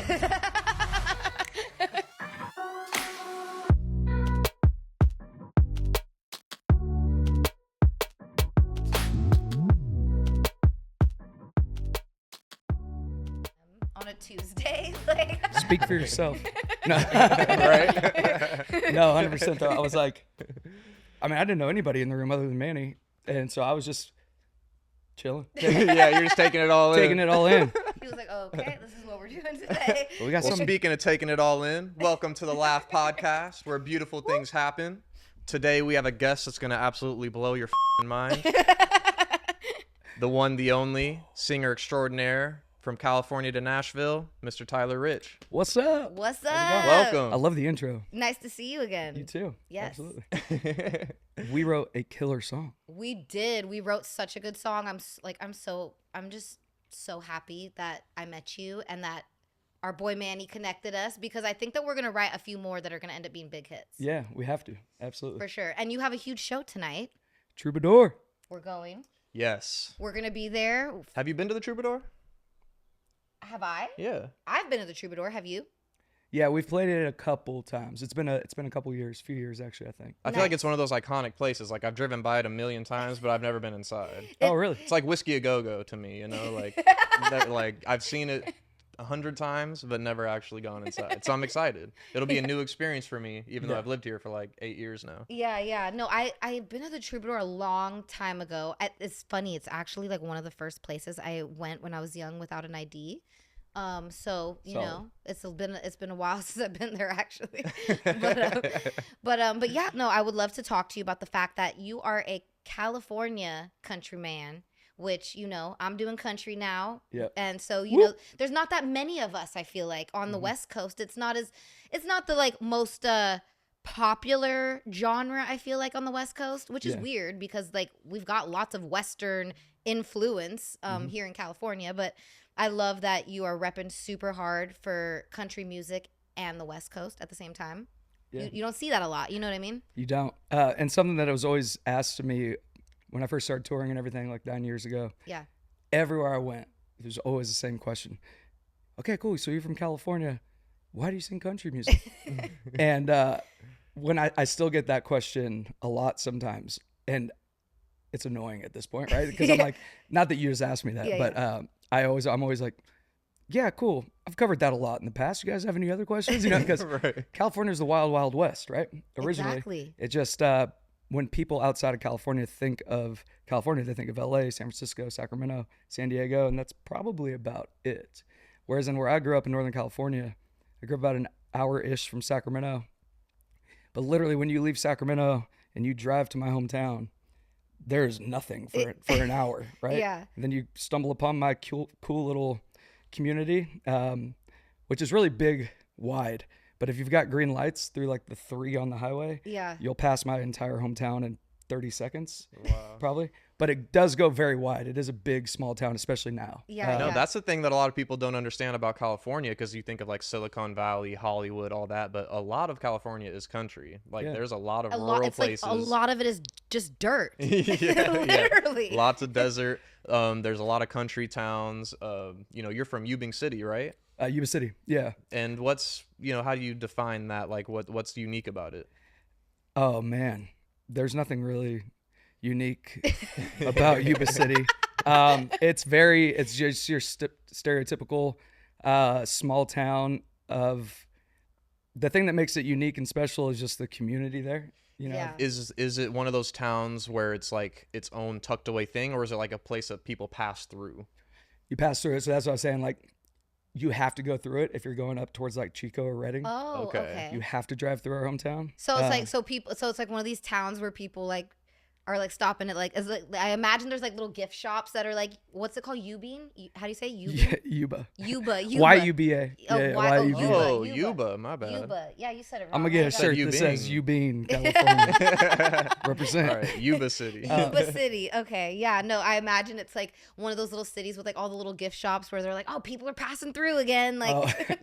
On a Tuesday, like Speak for yourself. No, Right? no, 100% though. I was like, I mean, I didn't know anybody in the room other than Manny, and so I was just chilling, Yeah, you're just taking it all in. taking it all in. he was like, oh, "Okay, this is what we're doing today." We got Well, some. speaking of taking it all in, welcome to the Laugh Podcast, where beautiful things happen. Today we have a guest that's going to absolutely blow your mind. The one, the only, singer extraordinaire from California to Nashville, Mr. Tyler Rich. What's up? What's up? I Welcome. love the intro. Nice to see you again. You too. Yes. Absolutely. We wrote a killer song. We did. We wrote such a good song. I'm just so happy that I met you and that our boy Manny connected us, because I think that we're gonna write a few more that are gonna end up being big hits. Yeah, we have to. Absolutely. For sure. And you have a huge show tonight. Troubadour. We're going. Yes. We're gonna be there. Have you been to the Troubadour? Have I? Yeah. I've been to the Troubadour. Have you? Yeah, we've played it a couple times. It's been a couple years, few years actually, I think. I feel like it's one of those iconic places. Like, I've driven by it a million times, but I've never been inside. Oh, really? It's like Whiskey A Go-Go to me, you know? Like, like I've seen it 100 times, but never actually gone inside. So I'm excited. It'll be a new experience for me, even though I've lived here for like 8 years now. Yeah. No, I've been to the Troubadour a long time ago. It's funny. It's actually like one of the first places I went when I was young without an ID. So you know, it's been a while since I've been there actually. but yeah, no, I would love to talk to you about the fact that you are a California country man, which, you know, I'm doing country now. Yep. And so, you know, there's not that many of us, I feel like, on the West Coast. It's not the like most popular genre, I feel like, on the West Coast, which is weird because like we've got lots of Western influence here in California, but I love that you are repping super hard for country music and the West Coast at the same time. Yeah. You don't see that a lot. You know what I mean? You don't. And something that was always asked to me when I first started touring and everything like 9 years ago. Yeah. Everywhere I went, it was always the same question. Okay, cool. So you're from California. Why do you sing country music? And when I still get that question a lot sometimes, and it's annoying at this point, right? Because I'm like, not that you just asked me that, but I'm always like, yeah, cool. I've covered that a lot in the past. You guys have any other questions? You know, because California's the wild, wild west, right? Originally, exactly. It just when people outside of California think of California, they think of LA, San Francisco, Sacramento, San Diego, and that's probably about it. Whereas in where I grew up in Northern California, I grew up about an hour-ish from Sacramento. But literally, when you leave Sacramento and you drive to my hometown, there's nothing for an hour, right? Yeah. And then you stumble upon my cool little community, which is really big, wide. But if you've got green lights through like the 3 on the highway, you'll pass my entire hometown in 30 seconds, probably. But it does go very wide. It is a big, small town, especially now. No, that's the thing that a lot of people don't understand about California, because you think of like Silicon Valley, Hollywood, all that, but a lot of California is country. Like there's a lot of rural places. Like a lot of it is just dirt. Literally. Lots of desert. There's a lot of country towns. You know, you're from Ubing City, right? Yuba City, yeah. And what's, you know, how do you define that? Like what's unique about it? Oh man, there's nothing really unique about Yuba City. It's just your stereotypical small town. Of the thing that makes it unique and special is just the community there. You know, Yeah. Is it one of those towns where it's like its own tucked away thing, or is it like a place that people pass through? You pass through it, so that's what I was saying. Like, you have to go through it if you're going up towards like Chico or Redding. Oh, okay. You have to drive through our hometown. So it's it's like one of these towns where people like are like stopping at like, I imagine there's like little gift shops that are like, what's it called? Ubing? How do you say Ubing? Yeah, Yuba. Yuba. Y-U-B-A. Oh, Yeah, Y-U-B-A. Y-U-B-A. Oh, Yuba, my bad. Yuba. Yeah, you said it wrong. I'm gonna get a shirt that says Ubing, California. Represent. All right, Yuba City. Yuba City. Okay. Yeah. No, I imagine it's like one of those little cities with like all the little gift shops where they're like, oh, people are passing through again. Like,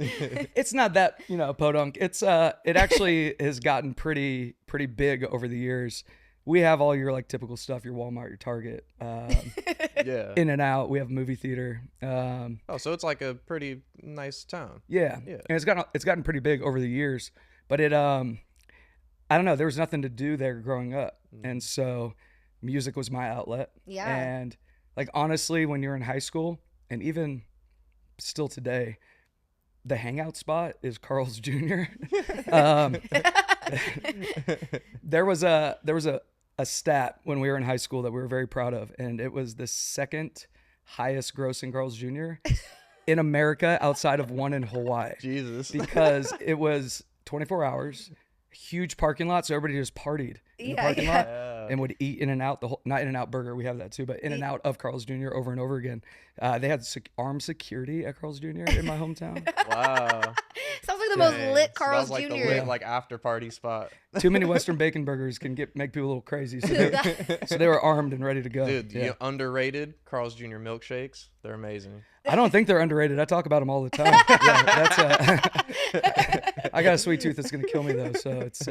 it's not that, podunk. It's it actually has gotten pretty big over the years. we have all your like typical stuff, your Walmart, your Target, Yeah. In and Out. We have a movie theater. Oh, so it's like a pretty nice town. Yeah. Yeah. And it's gotten pretty big over the years, but I don't know, there was nothing to do there growing up. And so music was my outlet. Yeah. And like, honestly, when you're in high school and even still today, the hangout spot is Carl's Jr. There was a stat when we were in high school that we were very proud of, and it was the second highest grossing Carl's Jr. in America outside of one in Hawaii. Jesus. Because it was 24 hours, huge parking lot, so everybody just partied in the parking lot and would eat In and Out, not In and Out burger, we have that too, but In and Out of Carl's Jr. over and over again. They had armed security at Carl's Jr. in my hometown. Wow. Sounds like the most lit Carl's That was like Jr. the lit, like after party spot. Too many Western bacon burgers can make people a little crazy, so they were armed and ready to go. Dude, you underrated Carl's Jr. milkshakes. They're amazing. I don't think they're underrated. I talk about them all the time. I got a sweet tooth that's gonna kill me though, so it's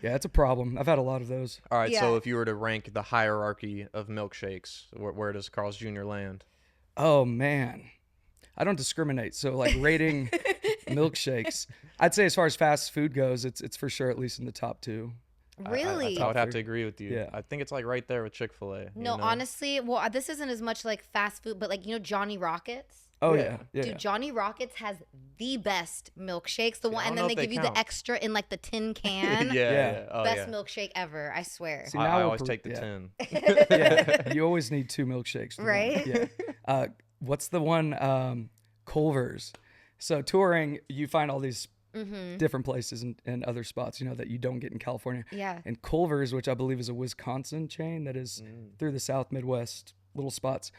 it's a problem. I've had a lot of those. All right, so if you were to rank the hierarchy of milkshakes, where does Carl's Jr. land? Oh man, I don't discriminate. So like rating milkshakes, I'd say as far as fast food goes, it's for sure at least in the top 2. Really? I would have to agree with you. Yeah. I think it's like right there with Chick-fil-A. No, honestly, well, this isn't as much like fast food, but like, Johnny Rockets. Oh Yeah. yeah. Dude, Johnny Rockets has the best milkshakes. The Yeah, one, I don't and know then if they they give you count. the extra in like the tin can. Yeah. Oh, Best yeah. milkshake ever, I swear. See, I now we'll always take the 10. Yeah, you always need 2 milkshakes. to Right? run. Yeah. What's the one? Culver's. So touring, you find all these different places and other spots, that you don't get in California. Yeah. And Culver's, which I believe is a Wisconsin chain that is through the South Midwest little spots,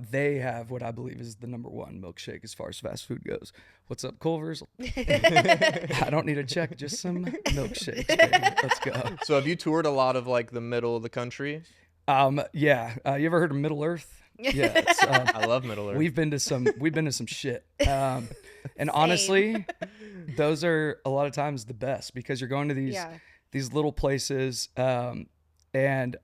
they have what I believe is the number 1 milkshake as far as fast food goes. What's up, Culver's? I don't need a check, just some milkshakes, baby. Let's go. So have you toured a lot of like the middle of the country? Yeah. You ever heard of Middle Earth? Yeah. I love Middle Earth. We've been to some shit. And honestly, those are a lot of times the best because you're going to these little places, and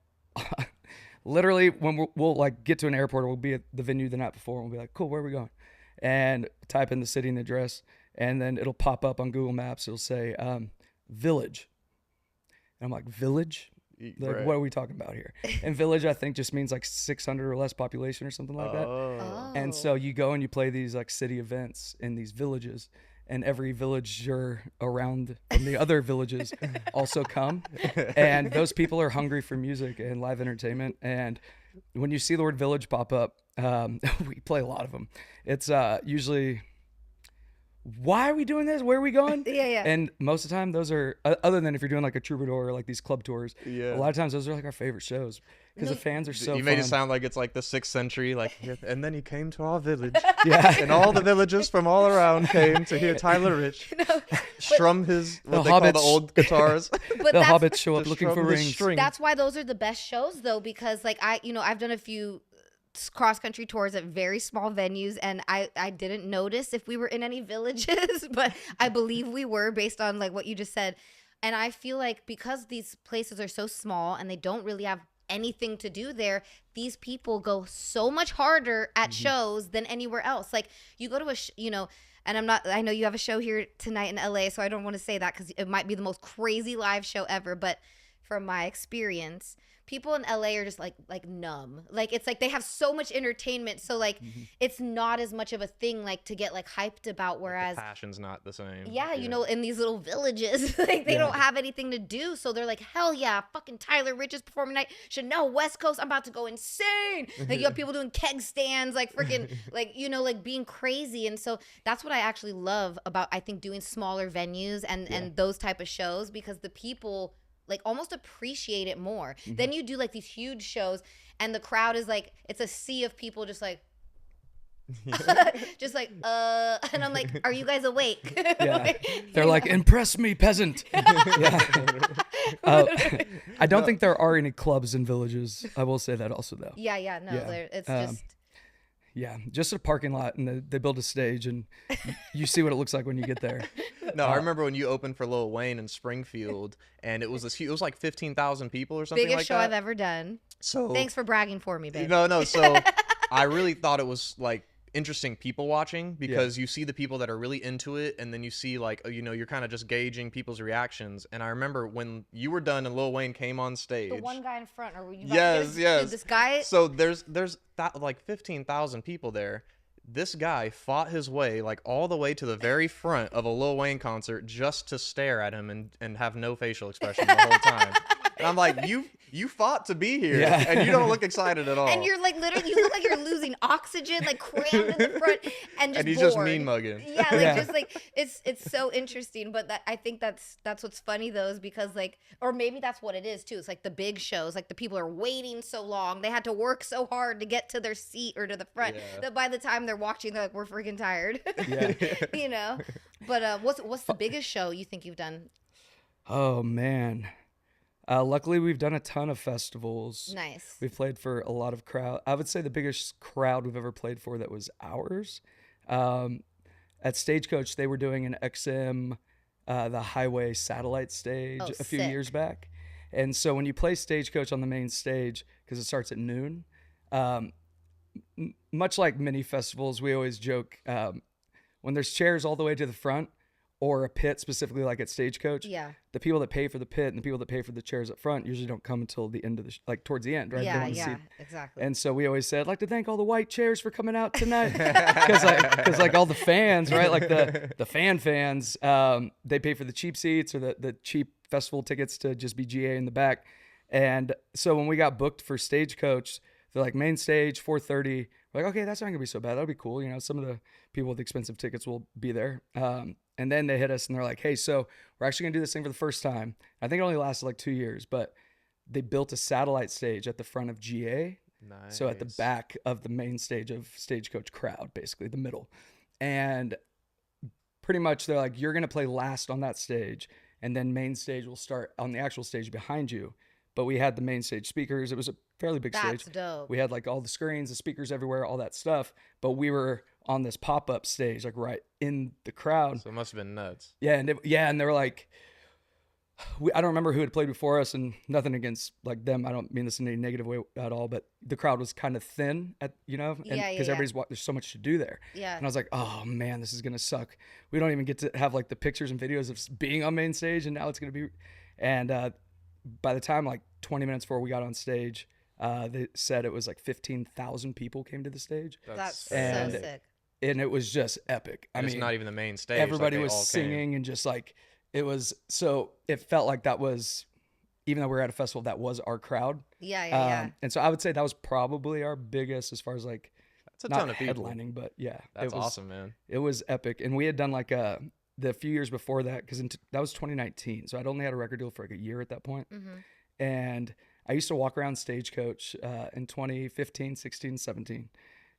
literally when we'll like get to an airport, or we'll be at the venue the night before, and we'll be like, cool, where are we going? And type in the city and the address, and then it'll pop up on Google Maps. It'll say Village, and I'm like, Village? Like, Right. what are we talking about here? And Village, I think, just means like 600 or less population or something like that. Oh. And so you go and you play these like city events in these villages, and every villager around from the other villages also come. And those people are hungry for music and live entertainment. And when you see the word village pop up, we play a lot of them. It's usually, why are we doing this? Where are we going? Yeah. And most of the time, those are, other than if you're doing like a Troubadour or like these club tours, Yeah. a lot of times those are like our favorite shows because the fans are so You made fun. it sound like it's like the 6th century, like, and then he came to our village. Yeah. And all the villagers from all around came to hear Tyler Rich strum his, what they call the hobbits- old guitars. But The that's, hobbits show up To looking for strum his rings. strings. that's why those are the best shows though, because like I've done a few cross-country tours at very small venues, and I didn't notice if we were in any villages, but I believe we were based on like what you just said. And I feel like because these places are so small and they don't really have anything to do there, these people go so much harder at shows than anywhere else. Like you go to a and I know you have a show here tonight in LA, so I don't want to say that because it might be the most crazy live show ever, but from my experience, people in LA are just like numb. Like it's like they have so much entertainment, so like it's not as much of a thing like to get like hyped about. Whereas The passion's not the same. yeah, in these little villages, like they don't have anything to do, so they're like, hell yeah, fucking Tyler Rich is performing tonight. Chanel West Coast, I'm about to go insane. Like you have people doing keg stands, like freaking, like like being crazy, and so that's what I actually love about I think doing smaller venues and those type of shows, because the people like almost appreciate it more. Then you do like these huge shows and the crowd is like, it's a sea of people just like just like and I'm like, are you guys awake? Yeah. They're like, impress me, peasant. Yeah. I don't think there are any clubs in villages. I will say that also though. yeah, no, Yeah. it's just Yeah, just a parking lot, and they build a stage, and you see what it looks like when you get there. No, I remember when you opened for Lil Wayne in Springfield, and it was it was like 15,000 people or something Biggest like show that. I've ever done. So Thanks for bragging for me, babe. No. So I really thought it was like interesting people watching, because you see the people that are really into it, and then you see like, you know, you're kind of just gauging people's reactions. And I remember when you were done and Lil Wayne came on stage. The one guy in front, or were you? Yes. Dude, this guy. So there's that like 15,000 people there. This guy fought his way like all the way to the very front of a Lil Wayne concert just to stare at him and have no facial expression the whole time. And I'm like, you fought to be here, and you don't look excited at all. And you're like, literally, you look like you're losing oxygen, like crammed in the front, and just he's bored. just mean mugging. Yeah, like just like it's so interesting. But I think that's what's funny though, is because like, or maybe that's what it is too. It's like the big shows, like the people are waiting so long, they had to work so hard to get to their seat or to the front that by the time they're watching, they're like, we're freaking tired. Yeah. You know. But what's the biggest show you think you've done? Oh man. Luckily, we've done a ton of festivals. Nice. We've played for a lot of crowd. I would say the biggest crowd we've ever played for that was ours. At Stagecoach, they were doing an XM, the Highway Satellite Stage a few years back. And so when you play Stagecoach on the main stage, because it starts at noon, much like many festivals, we always joke, when there's chairs all the way to the front, or a pit specifically like at Stagecoach, the people that pay for the pit and the people that pay for the chairs up front usually don't come until the end of the like towards the end, right? Yeah, exactly. And so we always said, I'd like to thank all the white chairs for coming out tonight, because like all the fans, right? Like the fans, they pay for the cheap seats or the cheap festival tickets to just be GA in the back. And so when we got booked for Stagecoach, they're like, main stage 4:30. We're like, okay, that's not gonna be so bad. That'll be cool. You know, some of the people with expensive tickets will be there. And then they hit us and they're like, hey, so we're actually going to do this thing for the first time. I think it only lasted like 2 years, but they built a satellite stage at the front of GA. Nice. So at the back of the main stage of Stagecoach crowd, basically the middle. And pretty much they're like, you're going to play last on that stage. And then main stage will start on the actual stage behind you. But we had the main stage speakers. It was a fairly big stage. That's dope. We had like all the screens, the speakers everywhere, all that stuff. But we were on this pop-up stage, like right in the crowd. So it must have been nuts. Yeah, and they were like, I don't remember who had played before us, and nothing against like them. I don't mean this in any negative way at all, but the crowd was kind of thin because everybody's there's so much to do there. Yeah. And I was like, oh man, this is gonna suck. We don't even get to have like the pictures and videos of being on main stage, and now it's gonna be. And by the time like 20 minutes before we got on stage, they said it was like 15,000 people came to the stage. That's so sick. And it was just epic. I mean, it's not even the main stage. Everybody like was singing and just like, it was, so it felt like that was, even though we were at a festival, that was our crowd. Yeah. And so I would say that was probably our biggest as far as like, that's a not ton of people. headlining, but yeah. That's awesome, man. It was epic. And we had done like the few years before that, because that was 2019. So I'd only had a record deal for like a year at that point. Mm-hmm. And I used to walk around Stagecoach in 2015, 16, 17.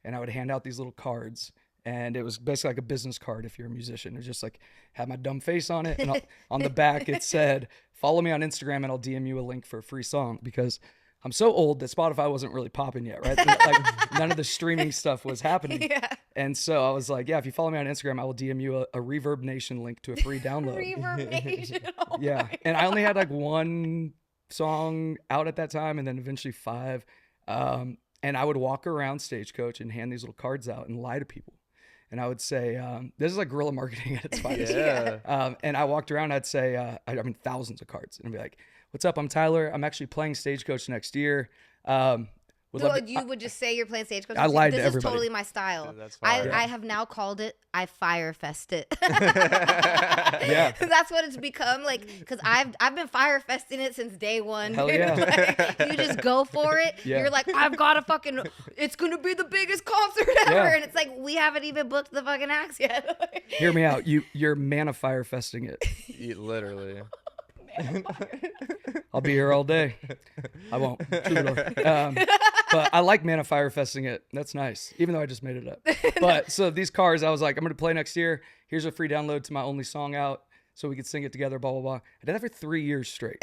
And I would hand out these little cards. And it was basically like a business card if you're a musician. It was just like, had my dumb face on it. And on the back, it said, follow me on Instagram and I'll DM you a link for a free song. Because I'm so old that Spotify wasn't really popping yet, right? Like none of the streaming stuff was happening. Yeah. And so I was like, yeah, if you follow me on Instagram, I will DM you a Reverb Nation link to a free download. Reverb Nation. Oh yeah. And I only had like one song out at that time and then eventually 5. And I would walk around Stagecoach and hand these little cards out and lie to people. And I would say, this is like guerrilla marketing at its finest. Yeah. And I walked around, I'd say, I mean, thousands of cards. And I'd be like, what's up? I'm Tyler. I'm actually playing Stagecoach next year. You would just say you're playing Stagecoach? I lied to This is everybody. totally my style. Dude, that's fire. I have now called it, I firefest it. Yeah. That's what it's become. Like, because I've been firefesting it since day one. Hell yeah. Like, you just go for it. Yeah. You're like, I've got to fucking, it's going to be the biggest concert ever. Yeah. And it's like, we haven't even booked the fucking acts yet. Hear me out. You're mana firefesting it. Literally. I'll be here all day. I won't. Troubadour. But I like mana firefesting it. That's nice. Even though I just made it up. But so these cars, I was like, I'm going to play next year. Here's a free download to my only song out so we could sing it together, blah, blah, blah. I did that for 3 years straight.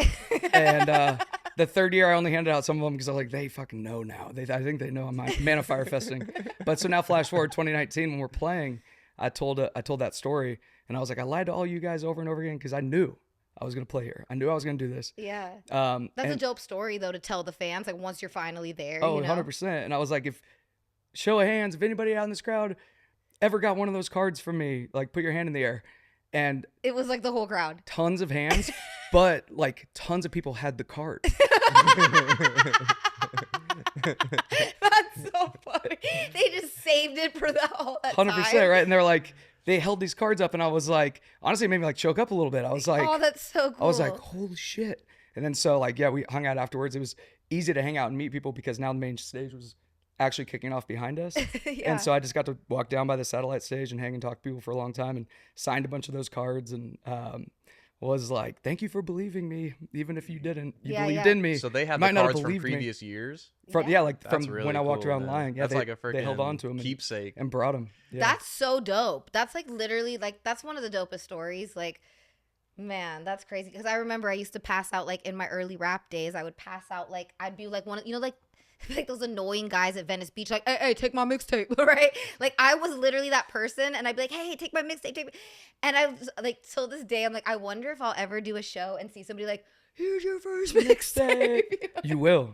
And The third year, I only handed out some of them because I was like, they fucking know now. I think they know I'm Man of Fire Festing. But so now, flash forward 2019, when we're playing, I told that story, and I was like, I lied to all you guys over and over again because I knew I was gonna play here. I knew I was gonna do this. Yeah. That's a dope story though to tell the fans. Like once you're finally there. Oh, you know? 100%. And I was like, show of hands, if anybody out in this crowd ever got one of those cards from me, like put your hand in the air. And it was like the whole crowd. Tons of hands, but like tons of people had the card. That's so funny. They just saved it for that 100%, time. right? And they're like, they held these cards up, and I was like, honestly, it made me like choke up a little bit. I was like, oh, that's so cool. I was like, holy shit. And then so like, yeah, we hung out afterwards. It was easy to hang out and meet people because now the main stage was actually kicking off behind us. Yeah. And so I just got to walk down by the satellite stage and hang and talk to people for a long time, and signed a bunch of those cards, and was like, thank you for believing me, even if you didn't. You believed in me. So they had Might the not have cards from believed me. previous years? From Really when I walked cool, around man. lying. Yeah, that's like a freaking they held on to them keepsake. and brought them. Yeah. That's so dope. That's like literally like that's one of the dopest stories. Like, man, that's crazy. Because I remember I used to pass out like in my early rap days. I would pass out like I'd be like one of like those annoying guys at Venice Beach, like, hey, take my mixtape, right? Like I was literally that person, and I'd be like, hey, take my mixtape, and I was like, till this day, I'm like, I wonder if I'll ever do a show and see somebody like, here's your first mixtape. You will.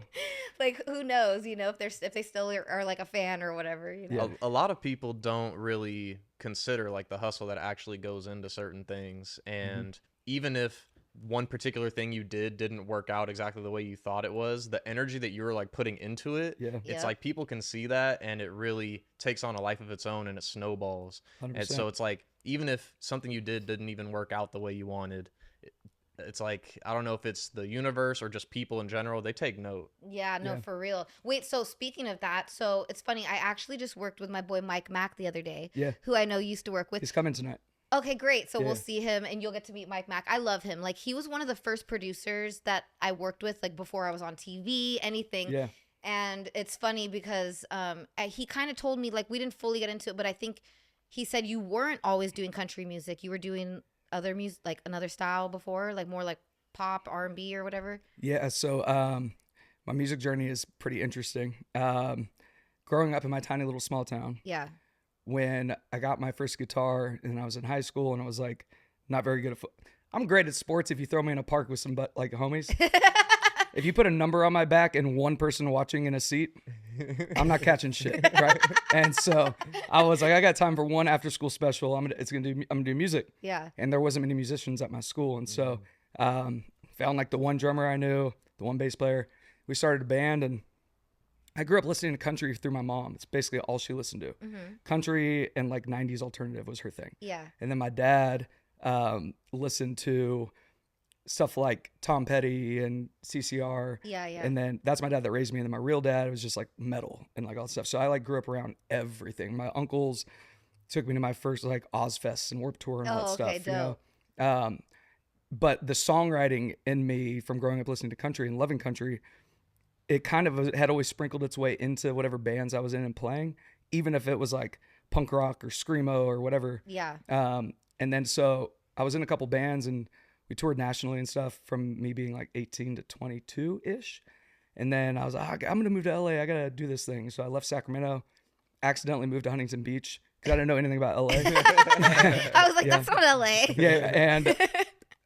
Like, who knows, if they still are like a fan or whatever, Yeah. A lot of people don't really consider like the hustle that actually goes into certain things, and even if one particular thing you didn't work out exactly the way you thought it was, the energy that you were like putting into it, it's like people can see that, and it really takes on a life of its own, and it snowballs. 100%. And so it's like, even if something you didn't even work out the way you wanted, it's like, I don't know if it's the universe or just people in general, they take note. Yeah, no, for real. Wait, so speaking of that, so it's funny, I actually just worked with my boy Mike Mack the other day, who I know you used to work with. He's coming tonight. Okay, great. So we'll see him, and you'll get to meet Mike Mack. I love him. Like, he was one of the first producers that I worked with, like, before I was on TV, anything. Yeah. And it's funny because he kind of told me, like, we didn't fully get into it, but I think he said you weren't always doing country music. You were doing other music, like another style before, like more like pop, R&B or whatever. Yeah, so my music journey is pretty interesting. Growing up in my tiny little small town. Yeah. When I got my first guitar and I was in high school, and I was like not very good at I'm great at sports if you throw me in a park with some like homies. If you put a number on my back and one person watching in a seat, I'm not catching shit, right? And so I was like, I got time for one after school special. I'm gonna do music. Yeah. And there wasn't many musicians at my school, and so found like the one drummer I knew, the one bass player. We started a band, and I grew up listening to country through my mom. It's basically all she listened to. Country and like 90s alternative was her thing. Yeah. And then my dad listened to stuff like Tom Petty and CCR. Yeah. And then that's my dad that raised me. And then my real dad was just like metal and like all that stuff. So I like grew up around everything. My uncles took me to my first like Ozfest and Warped Tour and all that stuff. Dope. You know? But the songwriting in me from growing up listening to country and loving country, it kind of had always sprinkled its way into whatever bands I was in and playing, even if it was like punk rock or screamo or whatever. Yeah. And then so I was in a couple bands, and we toured nationally and stuff from me being like 18 to 22-ish. And then I was like, I'm going to move to LA. I got to do this thing. So I left Sacramento, accidentally moved to Huntington Beach because I didn't know anything about LA. I was like, that's not LA. Yeah. And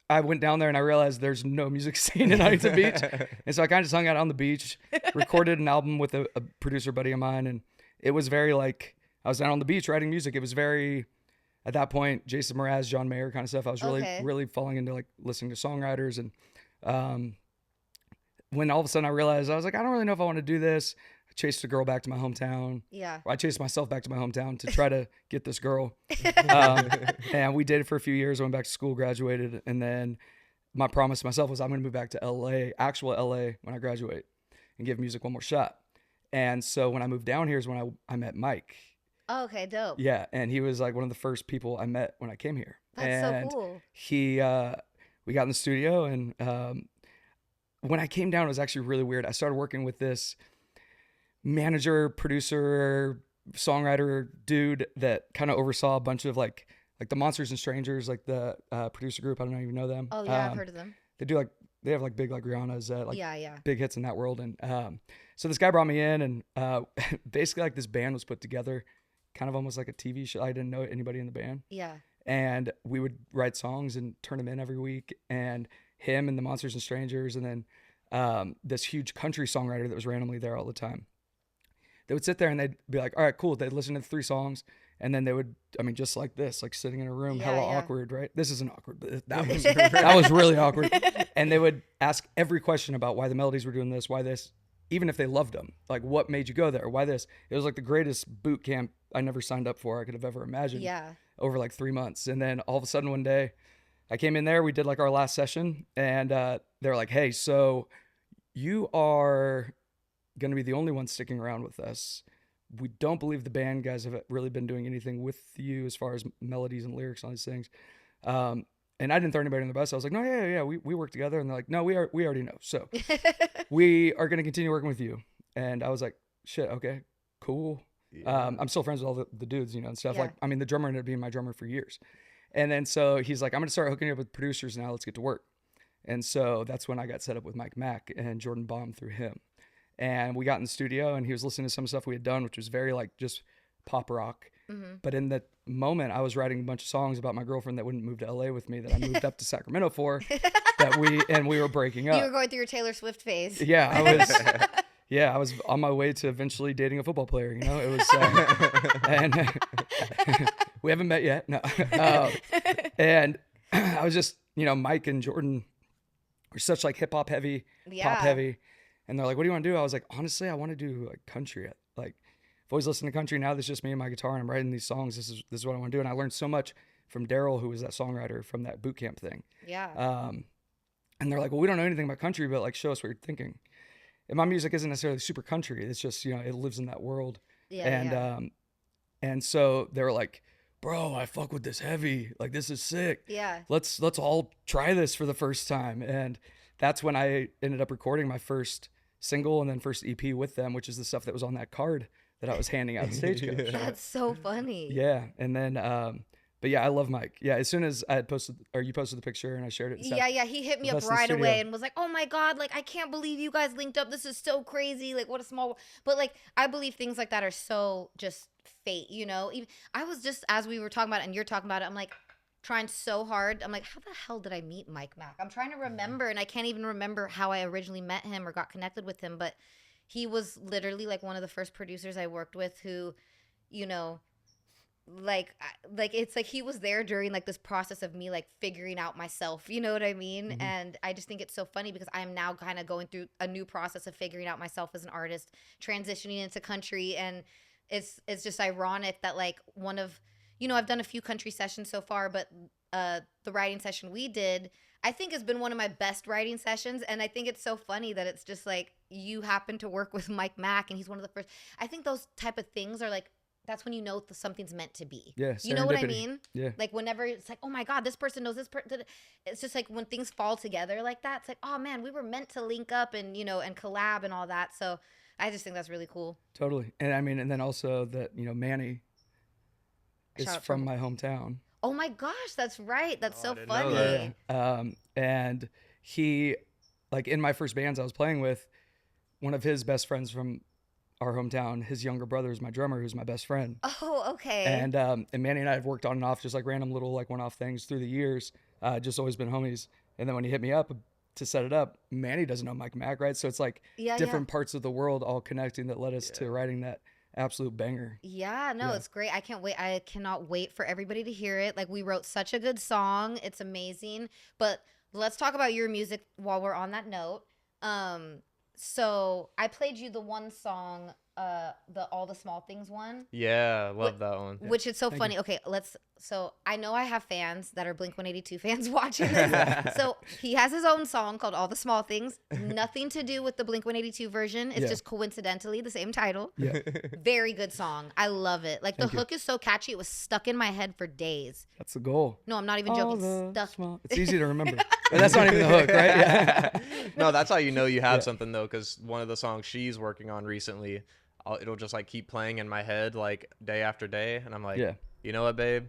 I went down there and I realized there's no music scene in Huntington Beach. And so I kind of just hung out on the beach, recorded an album with a producer buddy of mine. And it was very like, I was down on the beach writing music. It was very, at that point, Jason Mraz, John Mayer kind of stuff. I was really falling into like listening to songwriters. And when all of a sudden I realized, I was like, I don't really know if I want to do this. I chased a girl back to my hometown. Yeah. I chased myself back to my hometown to try to get this girl. And we dated for a few years, went back to school, graduated. And then my promise to myself was I'm going to move back to LA, actual LA, when I graduate and give music one more shot. And so when I moved down here is when I met Mike. Oh, okay, dope. Yeah. And he was like one of the first people I met when I came here. That's so cool. We got in the studio, and when I came down, it was actually really weird. I started working with this manager, producer, songwriter dude that kind of oversaw a bunch of like the Monsters and Strangers, like the producer group. I don't even know them. Oh yeah, I've heard of them. They do like they have like big like Rihanna's like yeah. big hits in that world. And so this guy brought me in, and basically like this band was put together, kind of almost like a TV show. I didn't know anybody in the band. Yeah. And we would write songs and turn them in every week. And him and the Monsters and Strangers, and then this huge country songwriter that was randomly there all the time. They would sit there and they'd be like, all right, cool. They'd listen to the 3 songs. And then they would, I mean, just like this, like sitting in a room, hella awkward, right? This isn't awkward, but that was really awkward. And they would ask every question about why the melodies were doing this, why this, even if they loved them. Like, what made you go there? Why this? It was like the greatest boot camp I never signed up for I could have ever imagined. Yeah. Over like 3 months. And then all of a sudden one day, I came in there, we did like our last session, and they were like, hey, so you are going to be the only one sticking around with us. We don't believe the band guys have really been doing anything with you as far as melodies and lyrics and all these things. And I didn't throw anybody on the bus. I was like, no, yeah, we work together. And they're like, no, we already know. So we are going to continue working with you. And I was like, shit, okay, cool. Yeah. I'm still friends with all the dudes, you know, and stuff. Yeah. Like, I mean, the drummer ended up being my drummer for years. And then so he's like, I'm going to start hooking you up with producers now. Let's get to work. And so that's when I got set up with Mike Mack and Jordan Baum through him. And we got in the studio, and he was listening to some stuff we had done, which was very like just pop rock. Mm-hmm. But in that moment, I was writing a bunch of songs about my girlfriend that wouldn't move to LA with me, that I moved up to Sacramento for, we were breaking up. You were going through your Taylor Swift phase. Yeah, I was on my way to eventually dating a football player. You know, it was, and we haven't met yet. No, and I was just, you know, Mike and Jordan were such like hip hop heavy, pop heavy. And they're like, what do you want to do? I was like, honestly, I want to do like country. Like, I've always listened to country. Now there's just me and my guitar, and I'm writing these songs. This is what I want to do. And I learned so much from Daryl, who was that songwriter from that boot camp thing. Yeah. And they're like, well, we don't know anything about country, but like, show us what you're thinking. And my music isn't necessarily super country. It's just, you know, it lives in that world. Yeah. And so they were like, bro, I fuck with this heavy. Like, this is sick. Yeah. Let's all try this for the first time. And that's when I ended up recording my first single and then first EP with them, which is the stuff that was on that card that I was handing out at Stagecoach. That's so funny. Yeah. And then, but yeah, I love Mike. Yeah. As soon as I had you posted the picture and I shared it. Yeah. He hit me up right away and was like, oh my God, like, I can't believe you guys linked up. This is so crazy. Like, what a small, but like, I believe things like that are so just fate, you know? Even, I was just, as we were talking about it and you're talking about it, I'm like, trying so hard. I'm like, how the hell did I meet Mike Mack? I'm trying to remember, and I can't even remember how I originally met him or got connected with him, but he was literally like one of the first producers I worked with who, you know, like it's like he was there during like this process of me like figuring out myself, you know what I mean? Mm-hmm. And I just think it's so funny because I am now kind of going through a new process of figuring out myself as an artist, transitioning into country, and it's just ironic that like one of, you know, I've done a few country sessions so far, but the writing session we did, I think has been one of my best writing sessions. And I think it's so funny that it's just like you happen to work with Mike Mack and he's one of the first. I think those type of things are like, that's when you know something's meant to be. Yeah, you know what I mean? Yeah. Like whenever it's like, oh my God, this person knows this person. It's just like when things fall together like that, it's like, oh man, we were meant to link up and, you know, and collab and all that. So I just think that's really cool. Totally. And I mean, and then also that, you know, Manny is from my hometown. Oh my gosh, that's right. That's so funny. And he, like in my first bands I was playing with, one of his best friends from our hometown, his younger brother is my drummer, who's my best friend. Oh, okay. And Manny and I have worked on and off just like random little like one-off things through the years, just always been homies. And then when he hit me up to set it up, Manny doesn't know Mike Mack, right? So it's like different parts of the world all connecting that led us to writing that absolute banger. It's great. I can't wait. I cannot wait for everybody to hear it. Like, we wrote such a good song. It's amazing. But let's talk about your music while we're on that note. So I played you the one song, the All the Small Things one. Yeah, love that one. Which is so funny. You. Okay, so I know I have fans that are Blink-182 fans watching this. So he has his own song called All the Small Things. Nothing to do with the Blink-182 version. It's just coincidentally the same title. Yeah. Very good song. I love it. Like, the hook is so catchy. It was stuck in my head for days. That's the goal. No, I'm not even joking. It's easy to remember. But that's not even the hook, right? Yeah. No, that's how you know you have something, though, because one of the songs she's working on recently, it'll just like keep playing in my head like day after day, and I'm like, you know what, babe,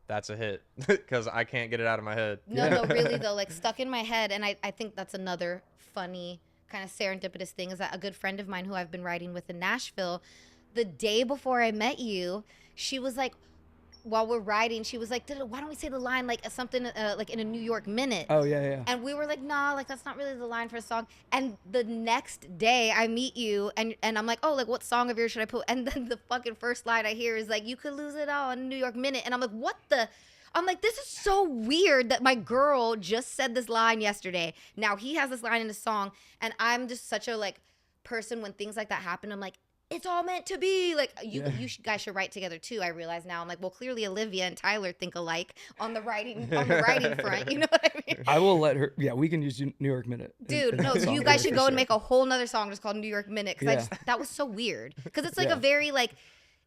that's a hit because I can't get it out of my head. No, really though, like stuck in my head. And I think that's another funny kind of serendipitous thing is that a good friend of mine who I've been writing with in Nashville, the day before I met you, she was like, while we're writing, she was like, why don't we say the line like something like in a New York minute? Oh, yeah. And we were like, nah, like that's not really the line for a song. And the next day I meet you and I'm like, oh, like what song of yours should I put? And then the fucking first line I hear is like, you could lose it all in a New York minute. And I'm like, what the? I'm like, this is so weird that my girl just said this line yesterday. Now he has this line in his song. And I'm just such a like person when things like that happen. I'm like, it's all meant to be. Like you guys should write together too. I realize now. I'm like, well, clearly Olivia and Tyler think alike on the writing front. You know what I mean? I will let her. Yeah, we can use New York Minute. Dude, no, you guys should go and make a whole nother song just called New York Minute because that was so weird. Because it's like a very like.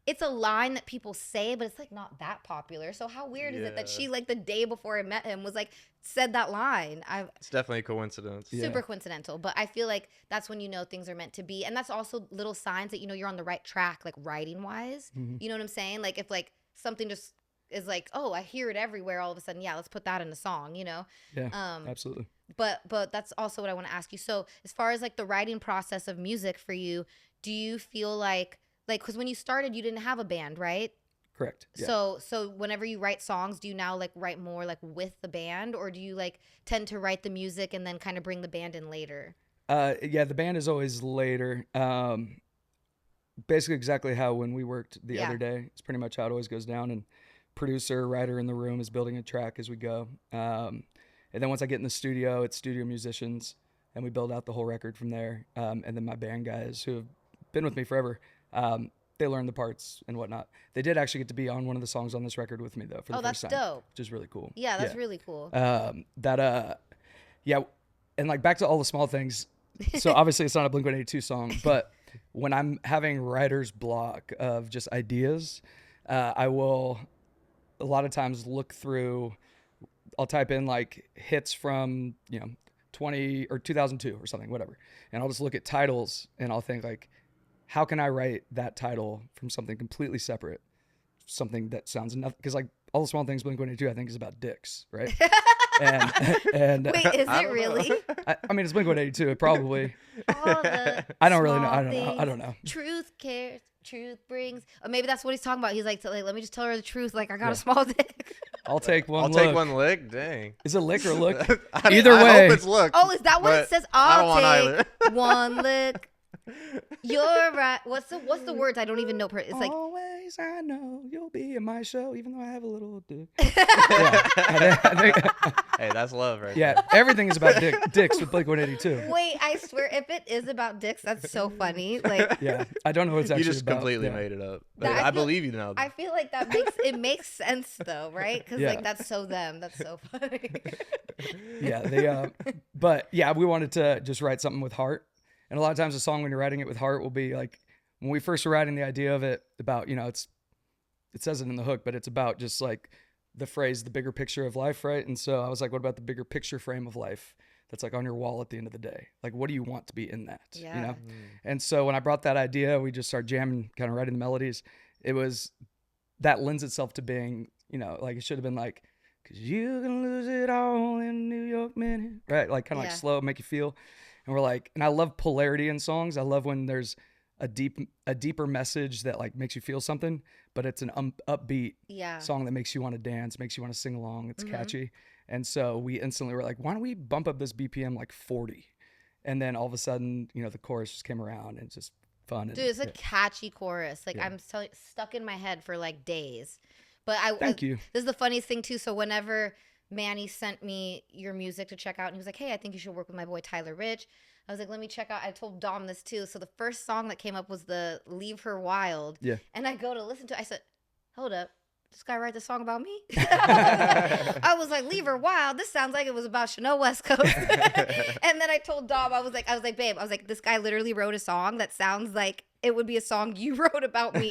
It's a line that people say, but it's like not that popular. So how weird is it that she like the day before I met him was like said that line? It's definitely a coincidence. Super coincidental, but I feel like that's when you know things are meant to be, and that's also little signs that you know you're on the right track, like writing wise. Mm-hmm. You know what I'm saying? Like if like something just is like, oh, I hear it everywhere. All of a sudden, let's put that in a song. You know? Yeah, absolutely. But that's also what I want to ask you. So as far as like the writing process of music for you, do you feel like because when you started, you didn't have a band, right? Correct. Yeah. So whenever you write songs, do you now like write more like with the band, or do you like tend to write the music and then kind of bring the band in later? The band is always later. Basically exactly how when we worked the other day, it's pretty much how it always goes down. And producer, writer in the room is building a track as we go. And then once I get in the studio, it's studio musicians, and we build out the whole record from there. And then my band guys who have been with me forever, they learn the parts and whatnot. They did actually get to be on one of the songs on this record with me though for the first time. Oh, that's dope. Which is really cool. Yeah, that's really cool. And like back to all the small things. So obviously it's not a Blink-182 song, but when I'm having writer's block of just ideas, I will a lot of times look through. I'll type in like hits from 20 or 2002 or something, whatever, and I'll just look at titles and I'll think like, how can I write that title from something completely separate, something that sounds enough? Because like all the small things Blink-182 I think is about dicks, right? and wait, is it really? I mean, it's Blink-182. It probably. I don't really know. I don't know. Truth cares. Truth brings. Or maybe that's what he's talking about. He's like, let me just tell her the truth. Like I got a small dick. I'll take one. I'll take one lick. Dang. Is it lick or look? Either way. I hope it's look. Oh, is that what it says? I'll take one lick. You're right. What's the words? I don't even know. It's like always. I know you'll be in my show, even though I have a little dick. I think, hey, that's love, right? Yeah, there. Everything is about dicks with Blink-182. Wait, I swear, if it is about dicks, that's so funny. Like, yeah, I don't know what it's actually about. You just completely made it up. I believe you now. I feel like that makes sense though, right? Because like that's so them. That's so funny. But we wanted to just write something with heart. And a lot of times a song when you're writing it with heart will be like, when we first were writing the idea of it about, it says it in the hook, but it's about just like the phrase, the bigger picture of life, right? And so I was like, what about the bigger picture frame of life that's like on your wall at the end of the day? Like, what do you want to be in that, And so when I brought that idea, we just started jamming, kind of writing the melodies. That lends itself to being, like it should have been like, 'cause you can lose it all in New York minute, right? Like kind of like slow, make you feel. And we're like, and I love polarity in songs. I love when there's a deeper message that like makes you feel something, but it's an upbeat song that makes you want to dance, makes you want to sing along. It's catchy. And so we instantly were like, why don't we bump up this BPM like 40? And then all of a sudden, the chorus just came around and it's just fun. Dude, it's a catchy chorus. Like I'm stuck in my head for like days. But Thank you. This is the funniest thing too. So whenever Manny sent me your music to check out, and he was like, hey, I think you should work with my boy Tyler Rich. I was like, let me check out. I told Dom this too. So the first song that came up was the Leave Her Wild. Yeah. And I go to listen to it. I said, hold up. This guy write the song about me? I was like, Leave Her Wild. This sounds like it was about Chanel West Coast. And then I told Dom, I was like, babe, this guy literally wrote a song that sounds like it would be a song you wrote about me.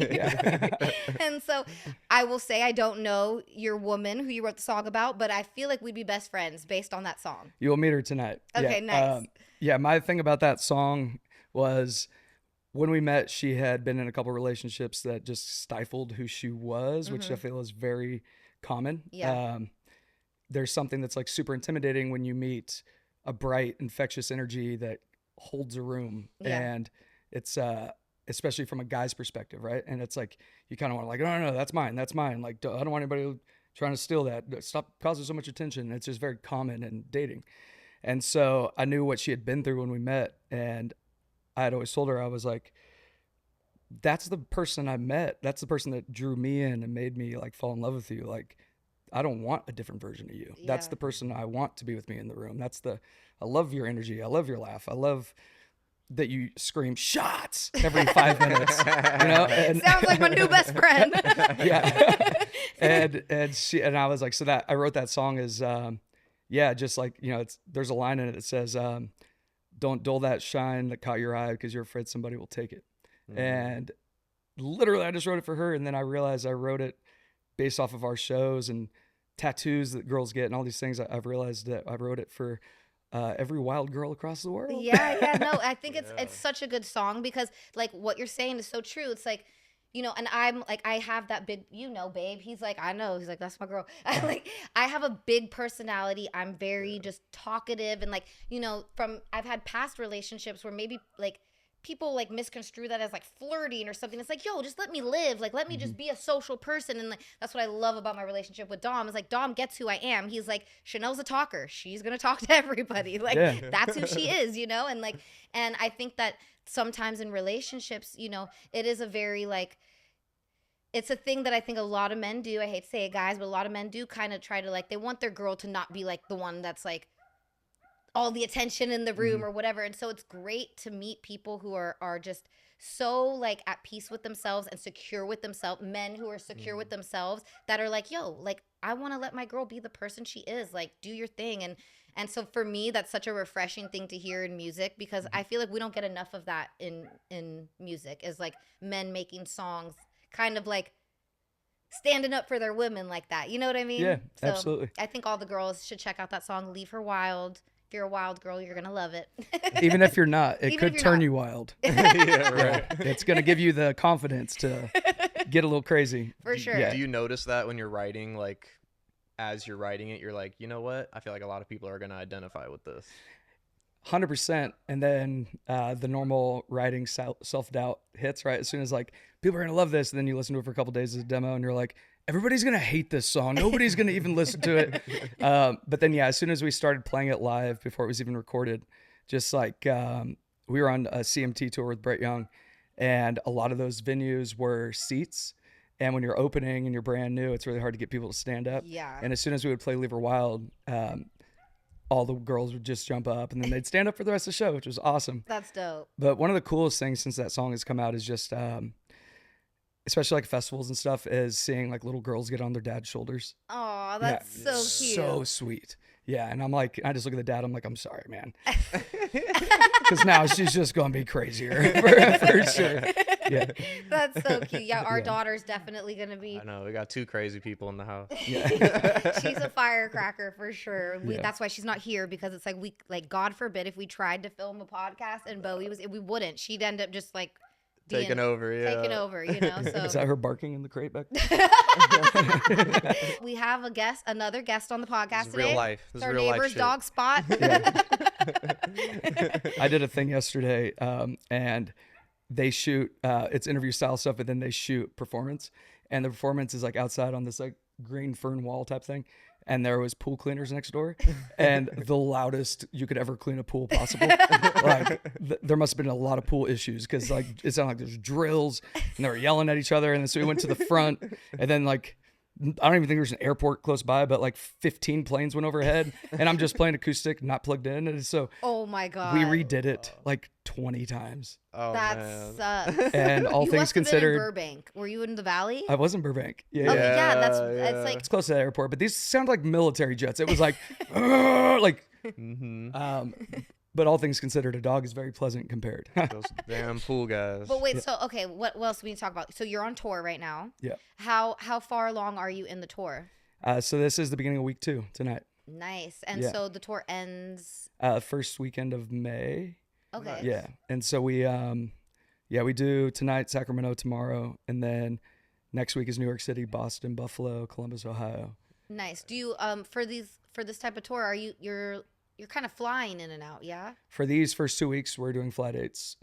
And so I will say I don't know your woman who you wrote the song about, but I feel like we'd be best friends based on that song. You'll meet her tonight. Okay, nice. My thing about that song was when we met, she had been in a couple relationships that just stifled who she was, which I feel is very common. Yeah. There's something that's like super intimidating when you meet a bright, infectious energy that holds a room. Yeah. And it's, especially from a guy's perspective, right? And it's like, you kind of want to like, no, that's mine. Like, I don't want anybody trying to steal that. Stop causing so much attention. It's just very common in dating. And so I knew what she had been through when we met. And I had always told her, I was like, that's the person I met. That's the person that drew me in and made me like fall in love with you. Like, I don't want a different version of you. Yeah. That's the person I want to be with me in the room. I love your energy. I love your laugh. I love that you scream shots every 5 minutes. And, sounds like my new best friend. Yeah. and I was like, so that I wrote that song as, just like, there's a line in it that says, don't dull that shine that caught your eye because you're afraid somebody will take it. Mm-hmm. And literally I just wrote it for her. And then I realized I wrote it based off of our shows and tattoos that girls get and all these things. I've realized that I wrote it for every wild girl across the world. Yeah. No, I think it's such a good song because like what you're saying is so true. It's like, and I'm like, I have that big, babe. He's like, I know. He's like, that's my girl. I have a big personality. I'm very just talkative. And like, I've had past relationships where maybe like people like misconstrue that as like flirting or something. It's like, yo, just let me live. Like, let me just be a social person. And like, that's what I love about my relationship with Dom is like, Dom gets who I am. He's like, Chanel's a talker. She's going to talk to everybody. Like, that's who she is, And like, and I think that sometimes in relationships, it is a very like, it's a thing that I think a lot of men do. I hate to say it, guys, but a lot of men do kind of try to like, they want their girl to not be like the one that's like, all the attention in the room or whatever. And so it's great to meet people who are just so like at peace with themselves and secure with themselves, men who are secure with themselves that are like, yo, like I want to let my girl be the person she is, like do your thing. And so for me, that's such a refreshing thing to hear in music because I feel like we don't get enough of that in music is like men making songs kind of like standing up for their women like that. You know what I mean? Yeah, so absolutely. I think all the girls should check out that song, Leave Her Wild. If you're a wild girl, you're going to love it. Even if you're not, it could turn you wild. Yeah, right. It's going to give you the confidence to get a little crazy. For sure. Yeah. Do you notice that when you're writing, like, as you're writing it, you're like, you know what? I feel like a lot of people are going to identify with this. 100%. And then the normal writing self-doubt hits, right? As soon as, like, people are going to love this, and then you listen to it for a couple days as a demo, and you're like, everybody's going to hate this song. Nobody's going to even listen to it. But then, as soon as we started playing it live before it was even recorded, just like we were on a CMT tour with Brett Young, and a lot of those venues were seats. And when you're opening and you're brand new, it's really hard to get people to stand up. Yeah. And as soon as we would play Leave Her Wild, all the girls would just jump up and then they'd stand up for the rest of the show, which was awesome. That's dope. But one of the coolest things since that song has come out is just... especially like festivals and stuff, is seeing like little girls get on their dad's shoulders. Oh, that's so cute. So sweet. Yeah. And I'm like, I just look at the dad. I'm like, I'm sorry, man. Because now she's just going to be crazier for sure. Yeah. That's so cute. Yeah. Our daughter's definitely going to be. I know. We got two crazy people in the house. Yeah. She's a firecracker for sure. That's why she's not here because it's like, God forbid if we tried to film a podcast and Bowie we wouldn't. She'd end up just like, Taking over, So is that her barking in the crate back there? We have another guest on the podcast today. Real life. It's our neighbor's dog Spot. I did a thing yesterday, and they shoot. It's interview style stuff, but then they shoot performance, and the performance is like outside on this like green fern wall type thing. And there was pool cleaners next door, and the loudest you could ever clean a pool possible. Like there must have been a lot of pool issues because like it sounded like there's drills and they were yelling at each other. And then so we went to the front, and then like I don't even think there's an airport close by, but like 15 planes went overhead, and I'm just playing acoustic, not plugged in. And so oh my god, we redid it like 20 times. Oh, that man. sucks. And all you things must have considered, been in Burbank. Were you in the Valley? I was in Burbank. Yeah, Okay, it's like it's close to the airport, but these sound like military jets. It was like, like, but all things considered, a dog is very pleasant compared. Those damn pool guys. But wait, so okay, what else do we need to talk about? So you're on tour right now. Yeah. How far along are you in the tour? So this is the beginning of week 2 tonight. Nice. And so the tour ends first weekend of May. Okay. Yeah. And so we do tonight, Sacramento tomorrow, and then Next week is New York City, Boston, Buffalo, Columbus, Ohio. Nice. Do you for this type of tour, are you're kind of flying in and out, yeah? For these first 2 weeks, we're doing fly dates.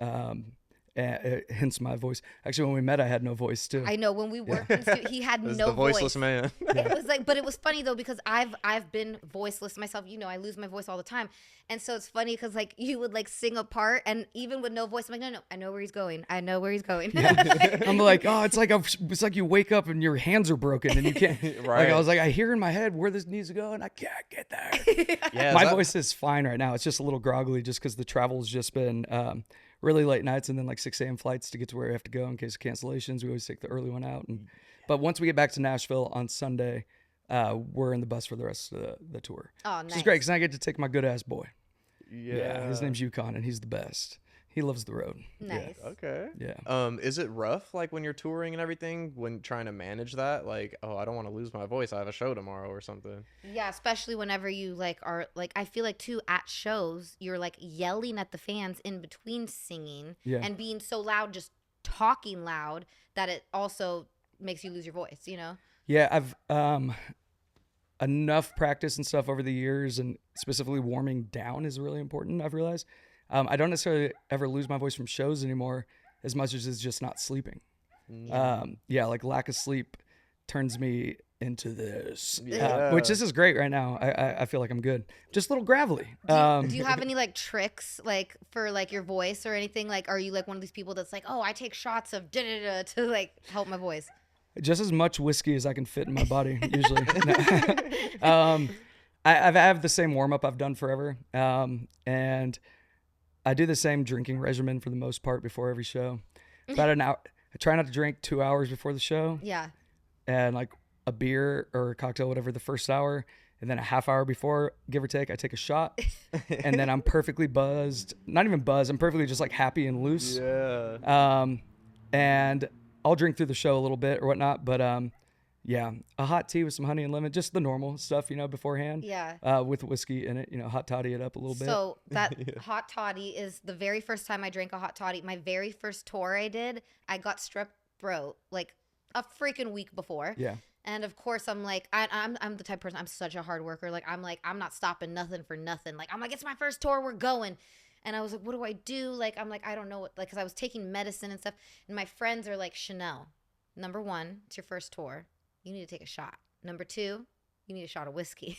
Hence my voice. Actually, when we met, I had no voice too. I know when we worked, he had This is no the voiceless voice. man. It was like, but it was funny though because I've been voiceless myself. You know, I lose my voice all the time, and so it's funny because like you would like sing a part, and even with no voice, I'm like, no, I know where he's going. I know where he's going. I'm like, oh, it's like you wake up and your hands are broken and you can't. Right. Like I was like, I hear in my head where this needs to go and I can't get there. Yeah, My voice is fine right now. It's just a little groggly just because the travel's just been really late nights and then like 6 a.m. flights to get to where we have to go in case of cancellations. We always take the early one out. But once we get back to Nashville on Sunday, we're in the bus for the rest of the tour. Oh, nice. Which is great because I get to take my good ass boy. Yeah. His name's Yukon and he's the best. He loves the road. Nice. Okay. Yeah. Is it rough like when you're touring and everything when trying to manage that? Like, oh, I don't want to lose my voice. I have a show tomorrow or something. Yeah, especially whenever you like are like I feel like too at shows you're like yelling at the fans in between singing and being so loud, just talking loud that it also makes you lose your voice, you know? Yeah, I've enough practice and stuff over the years, and specifically warming down is really important, I've realized. I don't necessarily ever lose my voice from shows anymore as much as it's just not sleeping. Like lack of sleep turns me into this, which this is great right now. I feel like I'm good. Just a little gravelly. Do you have any like tricks like for like your voice or anything? Like, are you like one of these people that's like, oh, I take shots of da-da-da to like help my voice? Just as much whiskey as I can fit in my body, usually. I have the same warm up I've done forever, and I do the same drinking regimen for the most part before every show. About an hour. I try not to drink 2 hours before the show. Yeah. And like a beer or a cocktail, whatever, the first hour. And then a half hour before, give or take, I take a shot. And then I'm perfectly buzzed. Not even buzzed. I'm perfectly just like happy and loose. Yeah. And I'll drink through the show a little bit or whatnot. But yeah, a hot tea with some honey and lemon, just the normal stuff, you know, beforehand. Yeah. With whiskey in it, you know, hot toddy it up a little bit. So that hot toddy is the very first time I drank a hot toddy. My very first tour I did, I got strep throat like a freaking week before. Yeah. And of course I'm like, I'm the type of person, I'm such a hard worker. Like, I'm not stopping nothing for nothing. Like, I'm like, it's my first tour, we're going. And I was like, what do I do? Like, I'm like, I don't know what, like, cause I was taking medicine and stuff. And my friends are like, Chanel, number one, it's your first tour. You need to take a shot. Number two, you need a shot of whiskey.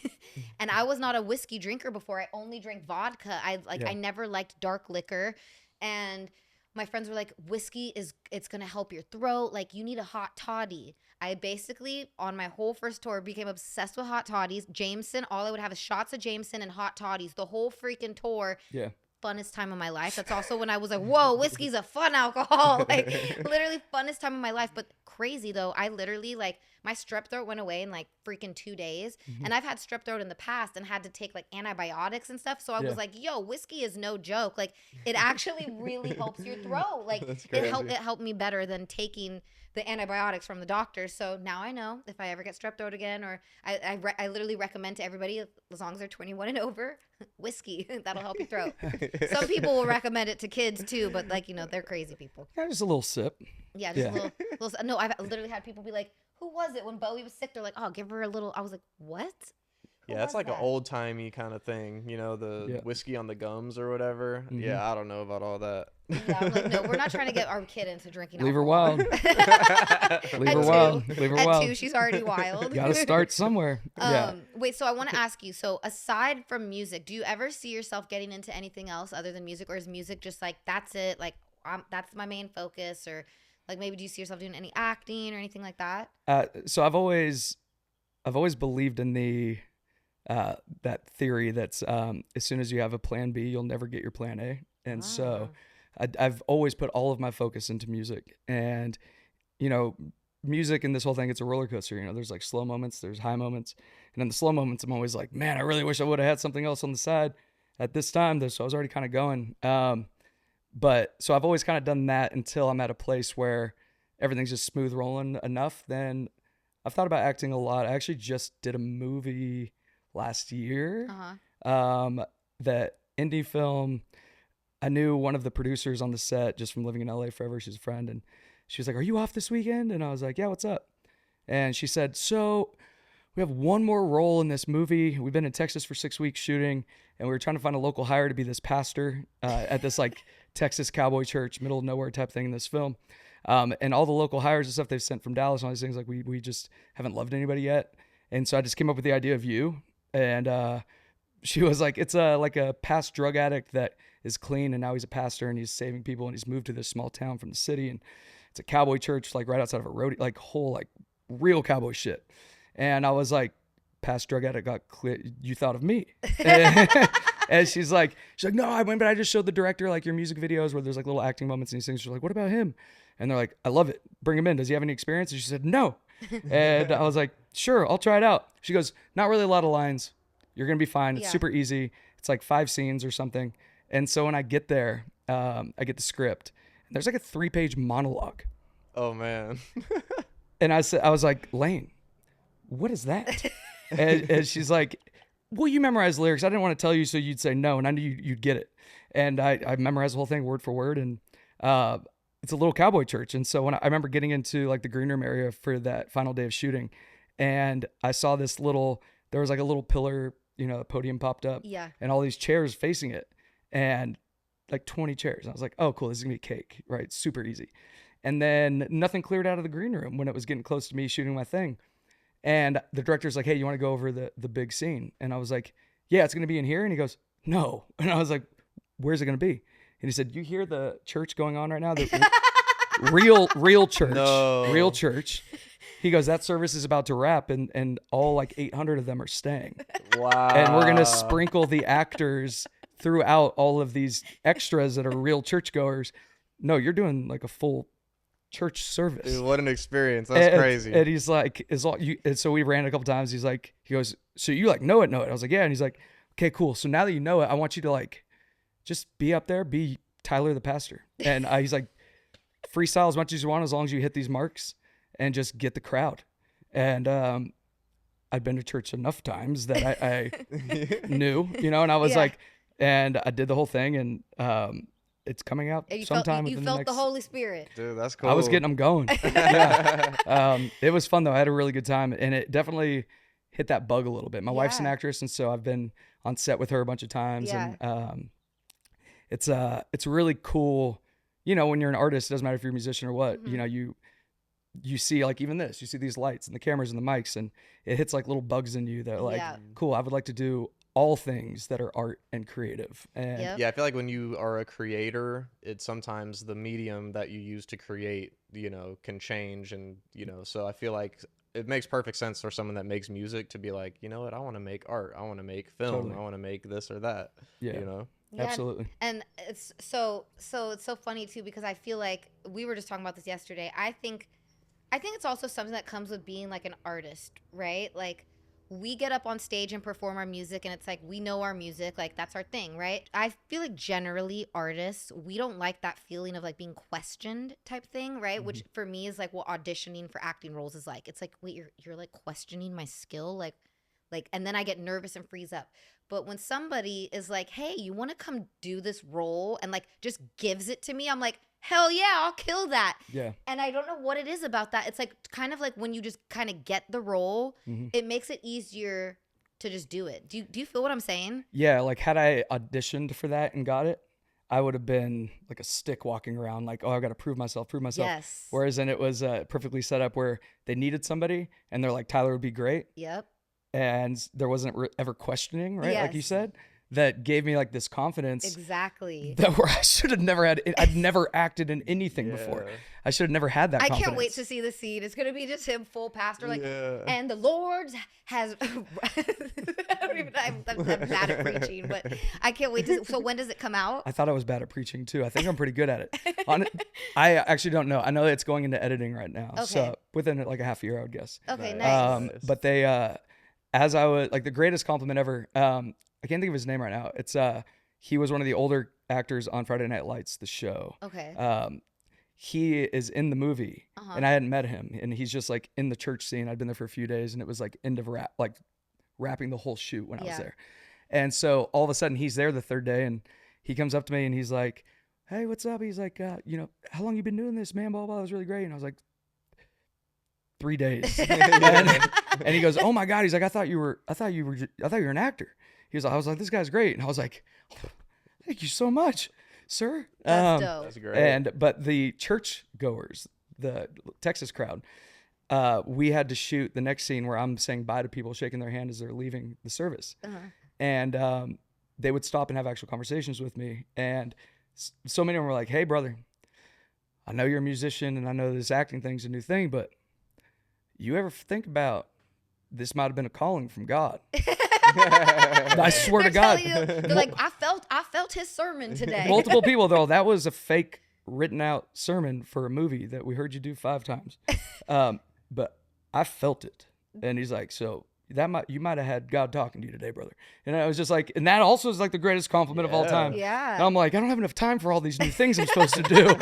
And I was not a whiskey drinker before. I only drank vodka. I never liked dark liquor. And my friends were like, whiskey it's going to help your throat. Like, you need a hot toddy. I basically, on my whole first tour, became obsessed with hot toddies. Jameson, all I would have is shots of Jameson and hot toddies the whole freaking tour. Yeah. Funnest time of my life. That's also when I was like, whoa, whiskey's a fun alcohol. Like, literally funnest time of my life. But crazy though, I literally like my strep throat went away in like freaking 2 days. And I've had strep throat in the past and had to take like antibiotics and stuff. So I was like, yo, whiskey is no joke. Like, it actually really helps your throat. Like, it helped me better than taking the antibiotics from the doctor. So now I know if I ever get strep throat again, or I literally recommend to everybody, as long as they're 21 and over, whiskey. That'll help your throat. Some people will recommend it to kids too, but like, you know, they're crazy people. Yeah, just a little sip. Yeah, just a little. No, I've literally had people be like, who was it when Bowie was sick? They're like, oh, give her a little. I was like, what? Yeah, it's like an old timey kind of thing, you know, the whiskey on the gums or whatever. Yeah, I don't know about all that. Yeah, I'm like, no, we're not trying to get our kid into drinking. Leave her alcohol. wild. Leave her wild. Leave her wild. At 2, she's already wild. Gotta start somewhere. Wait, so I want to ask you. So aside from music, do you ever see yourself getting into anything else other than music, or is music just like that's it? Like, that's my main focus, or like maybe do you see yourself doing any acting or anything like that? So I've always believed in the that theory that's as soon as you have a plan B, you'll never get your plan A. And so I've always put all of my focus into music. And, you know, music and this whole thing, it's a roller coaster. You know, there's like slow moments, there's high moments. And in the slow moments, I'm always like, man, I really wish I would have had something else on the side at this time. So I was already kind of going. But so I've always kind of done that until I'm at a place where everything's just smooth rolling enough. Then I've thought about acting a lot. I actually just did a movie last year, that indie film. I knew one of the producers on the set just from living in LA forever. She's a friend, and she was like, "Are you off this weekend?" And I was like, "Yeah, what's up?" And she said, "So we have one more role in this movie. We've been in Texas for 6 weeks shooting, and we were trying to find a local hire to be this pastor at this like Texas cowboy church, middle of nowhere type thing in this film. And all the local hires and stuff they've sent from Dallas and all these things, like we just haven't loved anybody yet. And so I just came up with the idea of you." And she was like, "It's like a past drug addict that is clean, and now he's a pastor, and he's saving people, and he's moved to this small town from the city, and it's a cowboy church like right outside of a rodeo, like whole like real cowboy shit." And I was like, "Past drug addict got clear. You thought of me." And she's like, "No, I went, but I just showed the director like your music videos where there's like little acting moments and these things." She's like, "What about him?" And they're like, "I love it. Bring him in. Does he have any experience?" And she said, "No." And I was like, "Sure, I'll try it out." She goes, "Not really a lot of lines. You're going to be fine. It's super easy. It's like 5 scenes or something." And so when I get there, I get the script. And there's like a 3-page monologue. Oh, man. And I was like, "Lane, what is that?" and she's like, "Well, you memorize lyrics. I didn't want to tell you so you'd say no, and I knew you'd get it." And I memorized the whole thing word for word. And it's a little cowboy church. And so when I remember getting into like the green room area for that final day of shooting, and I saw this there was like a little pillar, a podium popped up, and all these chairs facing it, and like 20 chairs. And I was like, "Oh, cool. This is gonna be cake, right? Super easy." And then nothing cleared out of the green room when it was getting close to me shooting my thing. And the director's like, "Hey, you want to go over the big scene?" And I was like, "Yeah, it's going to be in here." And he goes, "No." And I was like, "Where's it going to be?" And he said, "You hear the church going on right now? The real church, real church." He goes, "That service is about to wrap, and all like 800 of them are staying. Wow. And we're going to sprinkle the actors throughout all of these extras that are real churchgoers. No, you're doing like a full church service." Dude, what an experience. That's crazy. And he's like, and so we ran a couple times. He goes, "So you like know it?" I was like, "Yeah." And he's like, "Okay, cool. So now that you know it, I want you to like, just be up there, be Tyler the pastor." And he's like, "Freestyle as much as you want, as long as you hit these marks and just get the crowd." And I'd been to church enough times that I knew, and I was like, and I did the whole thing, and it's coming out sometime. You felt the Holy Spirit. Dude, that's cool. I was getting them going. Yeah. It was fun though. I had a really good time, and it definitely hit that bug a little bit. My wife's an actress, and so I've been on set with her a bunch of times. And it's really cool. When you're an artist, it doesn't matter if you're a musician or what. You see like even this. You see these lights and the cameras and the mics, and it hits like little bugs in you that are like, cool. I would like to do all things that are art and creative. And yeah, I feel like when you are a creator, it's sometimes the medium that you use to create, can change. And, so I feel like it makes perfect sense for someone that makes music to be like, you know what, I want to make art. I want to make film. Totally. I want to make this or that. Yeah. Absolutely. And it's so it's so funny too, because I feel like we were just talking about this yesterday. I think it's also something that comes with being like an artist, right? Like, we get up on stage and perform our music, and it's like we know our music, like that's our thing, right? I feel like generally artists, we don't like that feeling of like being questioned type thing, right? Which for me is like what auditioning for acting roles is like. It's like, wait, you're like questioning my skill, like, and then I get nervous and freeze up. But when somebody is like, "Hey, you want to come do this role?" and like just gives it to me, I'm like, hell yeah, I'll kill that. Yeah. And I don't know what it is about that. It's like kind of like when you just kind of get the role, it makes it easier to just do it. Do you feel what I'm saying? Yeah, like had I auditioned for that and got it, I would have been like a stick walking around like, "Oh, I've got to prove myself. Yes. Whereas then it was perfectly set up where they needed somebody and they're like, "Tyler would be great." Yep. And there wasn't ever questioning, right? Yes. Like you said. That gave me like this confidence. Exactly. That where I should have never had. I'd never acted in anything before. I should have never had that. I confidence. can't wait to see the scene. It's gonna be just him, full pastor, like, and the Lord has. I'm bad at preaching, but I can't wait to. So when does it come out? I thought I was bad at preaching too. I think I'm pretty good at it. I actually don't know. I know it's going into editing right now, so within like a half year, I would guess. Okay, nice. But they, as I was like the greatest compliment ever. I can't think of his name right now. It's he was one of the older actors on Friday Night Lights, the show. Okay. He is in the movie, and I hadn't met him, and he's just like in the church scene. I'd been there for a few days, and it was like end of wrapping the whole shoot when I was there. And so all of a sudden he's there the third day, and he comes up to me and he's like, hey, what's up? He's like, how long you been doing this, man? Blah, blah, it was really great. And I was like, 3 days. and he goes, oh my God. He's like, I thought you were an actor. He was like, I was like, this guy's great. And I was like, thank you so much, sir. That's dope. That's great. But the church goers, the Texas crowd, we had to shoot the next scene where I'm saying bye to people, shaking their hand as they're leaving the service. And they would stop and have actual conversations with me. And so many of them were like, hey, brother, I know you're a musician and I know this acting thing's a new thing, but you ever think about this might have been a calling from God? I swear to God. They're like, I felt his sermon today. Multiple people, though. That was a fake written out sermon for a movie that we heard you do 5 times. But I felt it. And he's like, so you might have had God talking to you today, brother. And I was just like, and that also is like the greatest compliment of all time. Yeah. And I'm like, I don't have enough time for all these new things I'm supposed to do.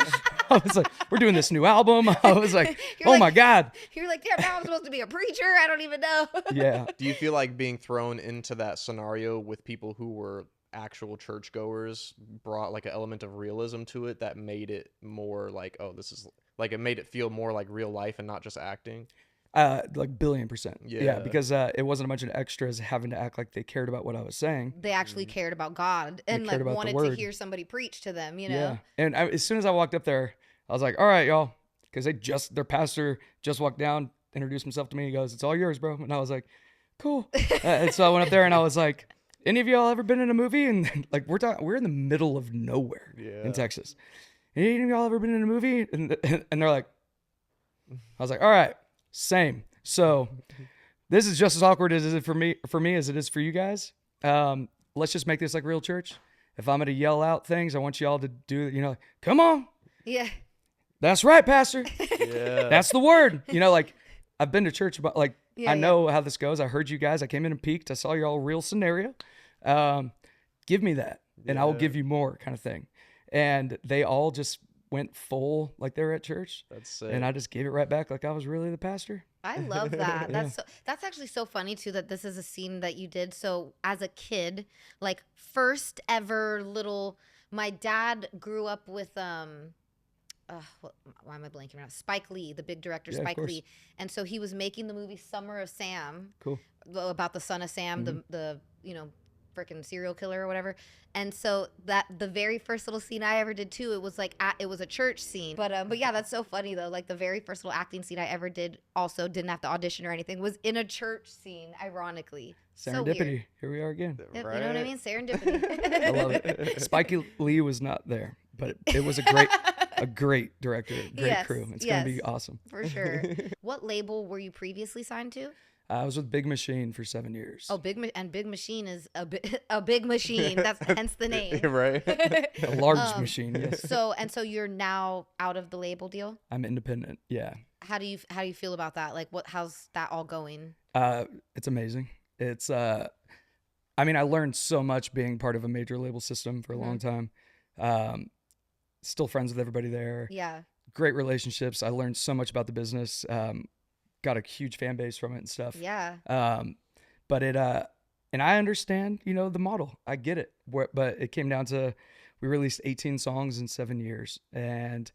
I was like, we're doing this new album. I was like, my God. You're like, damn, now I'm supposed to be a preacher. I don't even know. Yeah. Do you feel like being thrown into that scenario with people who were actual churchgoers brought like an element of realism to it that made it more like, oh, this is like, it made it feel more like real life and not just acting? Like 1,000,000,000%. Yeah. Because it wasn't a bunch of extras having to act like they cared about what I was saying. They actually cared about God and like wanted to hear somebody preach to them, you know? Yeah. And as soon as I walked up there, I was like, all right, y'all. Because their pastor just walked down, introduced himself to me. He goes, it's all yours, bro. And I was like, cool. And so I went up there and I was like, any of y'all ever been in a movie? And like, we're in the middle of nowhere in Texas. Any of y'all ever been in a movie? And they're like, I was like, all right, same. So this is just as awkward as it for me as it is for you guys. Let's just make this like real church. If I'm going to yell out things, I want y'all to do, come on. Yeah. That's right, Pastor. Yeah. That's the word. Like I've been to church, but like I know how this goes. I heard you guys. I came in and peeked. I saw your real scenario. Give me that, and I will give you more, kind of thing. And they all just went full like they were at church. That's sick. And I just gave it right back like I was really the pastor. I love that. That's actually so funny too that this is a scene that you did. So as a kid, like first ever my dad grew up with why am I blanking right now? Spike Lee, the big director, Spike Lee. And so he was making the movie Summer of Sam. Cool. About the son of Sam, the freaking serial killer or whatever. And so that the very first little scene I ever did too, it was like it was a church scene. But yeah, that's so funny though. Like the very first little acting scene I ever did, also didn't have to audition or anything, was in a church scene, ironically. Serendipity. Here we are again. Right? You know what I mean? Serendipity. I love it. Spike Lee was not there, but it was a great director, great crew. It's going to be awesome. For sure. What label were you previously signed to? I was with Big Machine for 7 years. Oh, Big Machine is a big machine. That's hence the name. Right. A large machine, yes. So you're now out of the label deal? I'm independent. Yeah. How do you feel about that? Like how's that all going? It's amazing. It's I learned so much being part of a major label system for a long time. Still friends with everybody there. Yeah. Great relationships. I learned so much about the business. Got a huge fan base from it and stuff. Yeah. But and I understand, the model. I get it. But it came down to, we released 18 songs in 7 years, and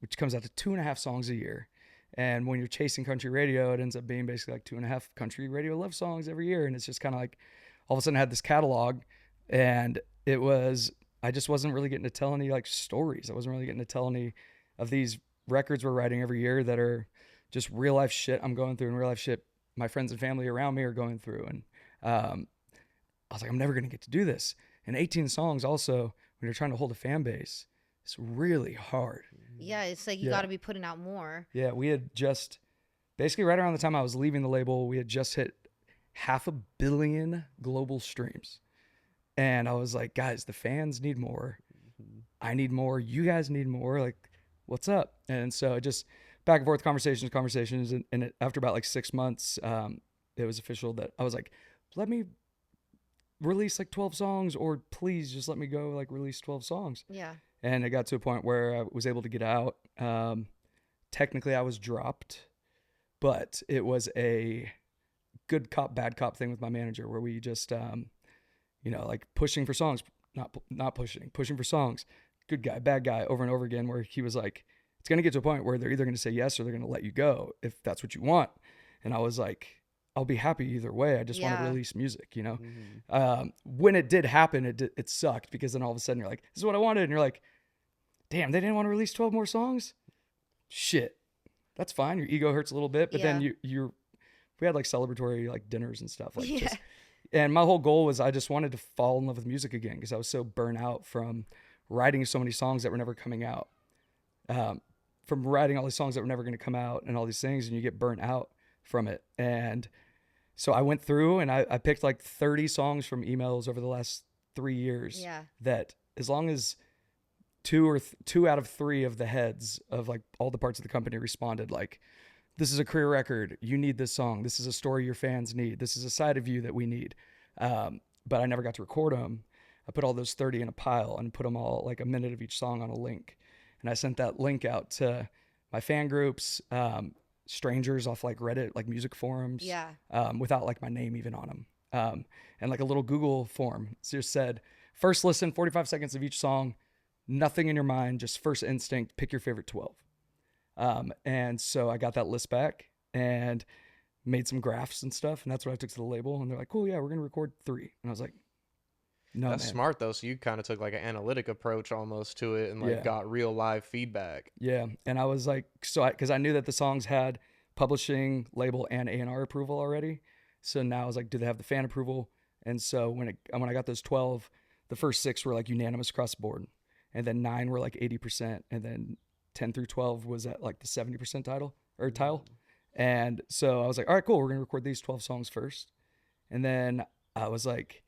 which comes out to 2.5 songs a year. And when you're chasing country radio, it ends up being basically like 2.5 country radio love songs every year. And it's just kind of like, all of a sudden I had this catalog, and I just wasn't really getting to tell any like stories. I wasn't really getting to tell any of these records we're writing every year that are just real life shit I'm going through, and real life shit my friends and family around me are going through. And I was like, I'm never going to get to do this. And 18 songs also, when you're trying to hold a fan base, it's really hard. Yeah, it's like you got to be putting out more. Yeah, we had just, basically right around the time I was leaving the label, we had just hit 500 million global streams. And I was like, guys, the fans need more. I need more. You guys need more. Like, what's up? And so it just back and forth conversations. And after about like 6 months, it was official that I was like, let me release like 12 songs, or please just let me go like release 12 songs. Yeah. And it got to a point where I was able to get out. Technically I was dropped, but it was a good cop, bad cop thing with my manager, where we just, like pushing for songs, pushing for songs, good guy, bad guy over and over again, where he was like, it's going to get to a point where they're either going to say yes or they're going to let you go if that's what you want. And I was like, I'll be happy either way. I just want to release music, you know? When it did happen, it sucked, because then all of a sudden you're like, this is what I wanted. And you're like, damn, they didn't want to release 12 more songs? Shit. That's fine. Your ego hurts a little bit, but then we had like celebratory like dinners and stuff. Like and my whole goal was I just wanted to fall in love with music again, because I was so burnt out from writing so many songs that were never coming out. From writing all these songs that were never going to come out and all these things, and you get burnt out from it. And so I went through and I picked like 30 songs from emails over the last 3 years that, as long as two out of three of the heads of like all the parts of the company responded like, this is a career record, you need this song, this is a story your fans need, this is a side of you that we need. But I never got to record them. I put all those 30 in a pile and put them all, like a minute of each song, on a link. And I sent that link out to my fan groups, strangers off like Reddit, like music forums, without like my name even on them. And like a little Google form. It just said, first listen, 45 seconds of each song, nothing in your mind, just first instinct, pick your favorite 12. And so I got that list back and made some graphs and stuff. And that's what I took to the label. And they're like, cool, yeah, we're going to record 3. And I was like, no, that's smart though. So you kind of took like an analytic approach almost to it, and like got real live feedback. Yeah. And I was like, because I knew that the songs had publishing, label, and A&R approval already. So now I was like, do they have the fan approval? And so when I got those 12, the first 6 were like unanimous across the board. And then 9 were like 80%. And then 10 through 12 was at like the 70% tile. And so I was like, all right, cool. We're going to record these 12 songs first. And then I was like,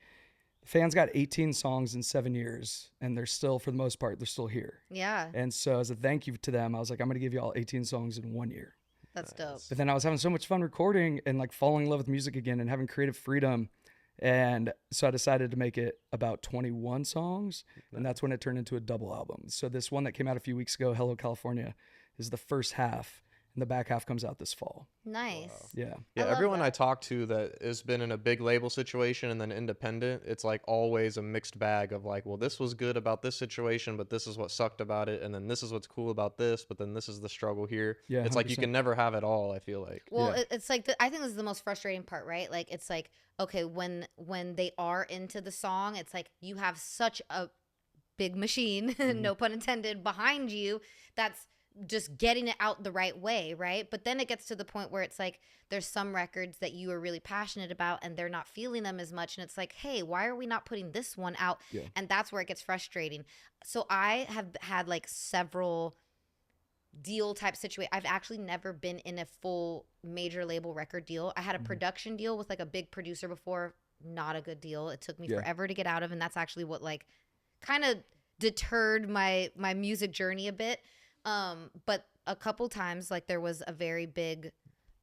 the fans got 18 songs in 7 years, and they're still, for the most part, they're still here. Yeah. And so as a thank you to them, I was like, I'm going to give you all 18 songs in 1 year. That's dope. But then I was having so much fun recording and like falling in love with music again and having creative freedom. And so I decided to make it about 21 songs. And that's when it turned into a double album. So this one that came out a few weeks ago, Hello California, is the first half. And the back half comes out this fall. Nice. Wow. Yeah. Yeah. Everyone I talk to that has been in a big label situation and then independent, it's like always a mixed bag of like, well, this was good about this situation, but this is what sucked about it. And then this is what's cool about this, but then this is the struggle here. Yeah. It's 100%. Like you can never have it all, I feel like. Well, it's like, I think this is the most frustrating part, right? Like, it's like, okay, when they are into the song, it's like you have such a big machine, no pun intended, behind you that's just getting it out the right way, right? But then it gets to the point where it's like there's some records that you are really passionate about and they're not feeling them as much, and it's like, hey, why are we not putting this one out? And that's where it gets frustrating. So I have had like several deal type situation. I've actually never been in a full major label record deal. I had a production deal with like a big producer before, not a good deal. It took me forever to get out of, and that's actually what like kind of deterred my music journey a bit. But a couple times, like there was a very big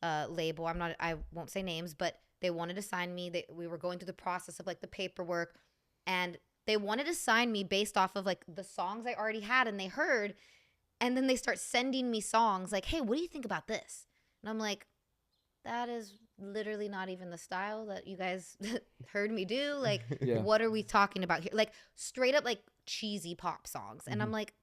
label. I won't say names, but they wanted to sign me. We were going through the process of like the paperwork, and they wanted to sign me based off of like the songs I already had and they heard. And then they start sending me songs like, hey, what do you think about this? And I'm like, that is literally not even the style that you guys heard me do. Like, what are we talking about here? Like straight up like cheesy pop songs. And I'm like,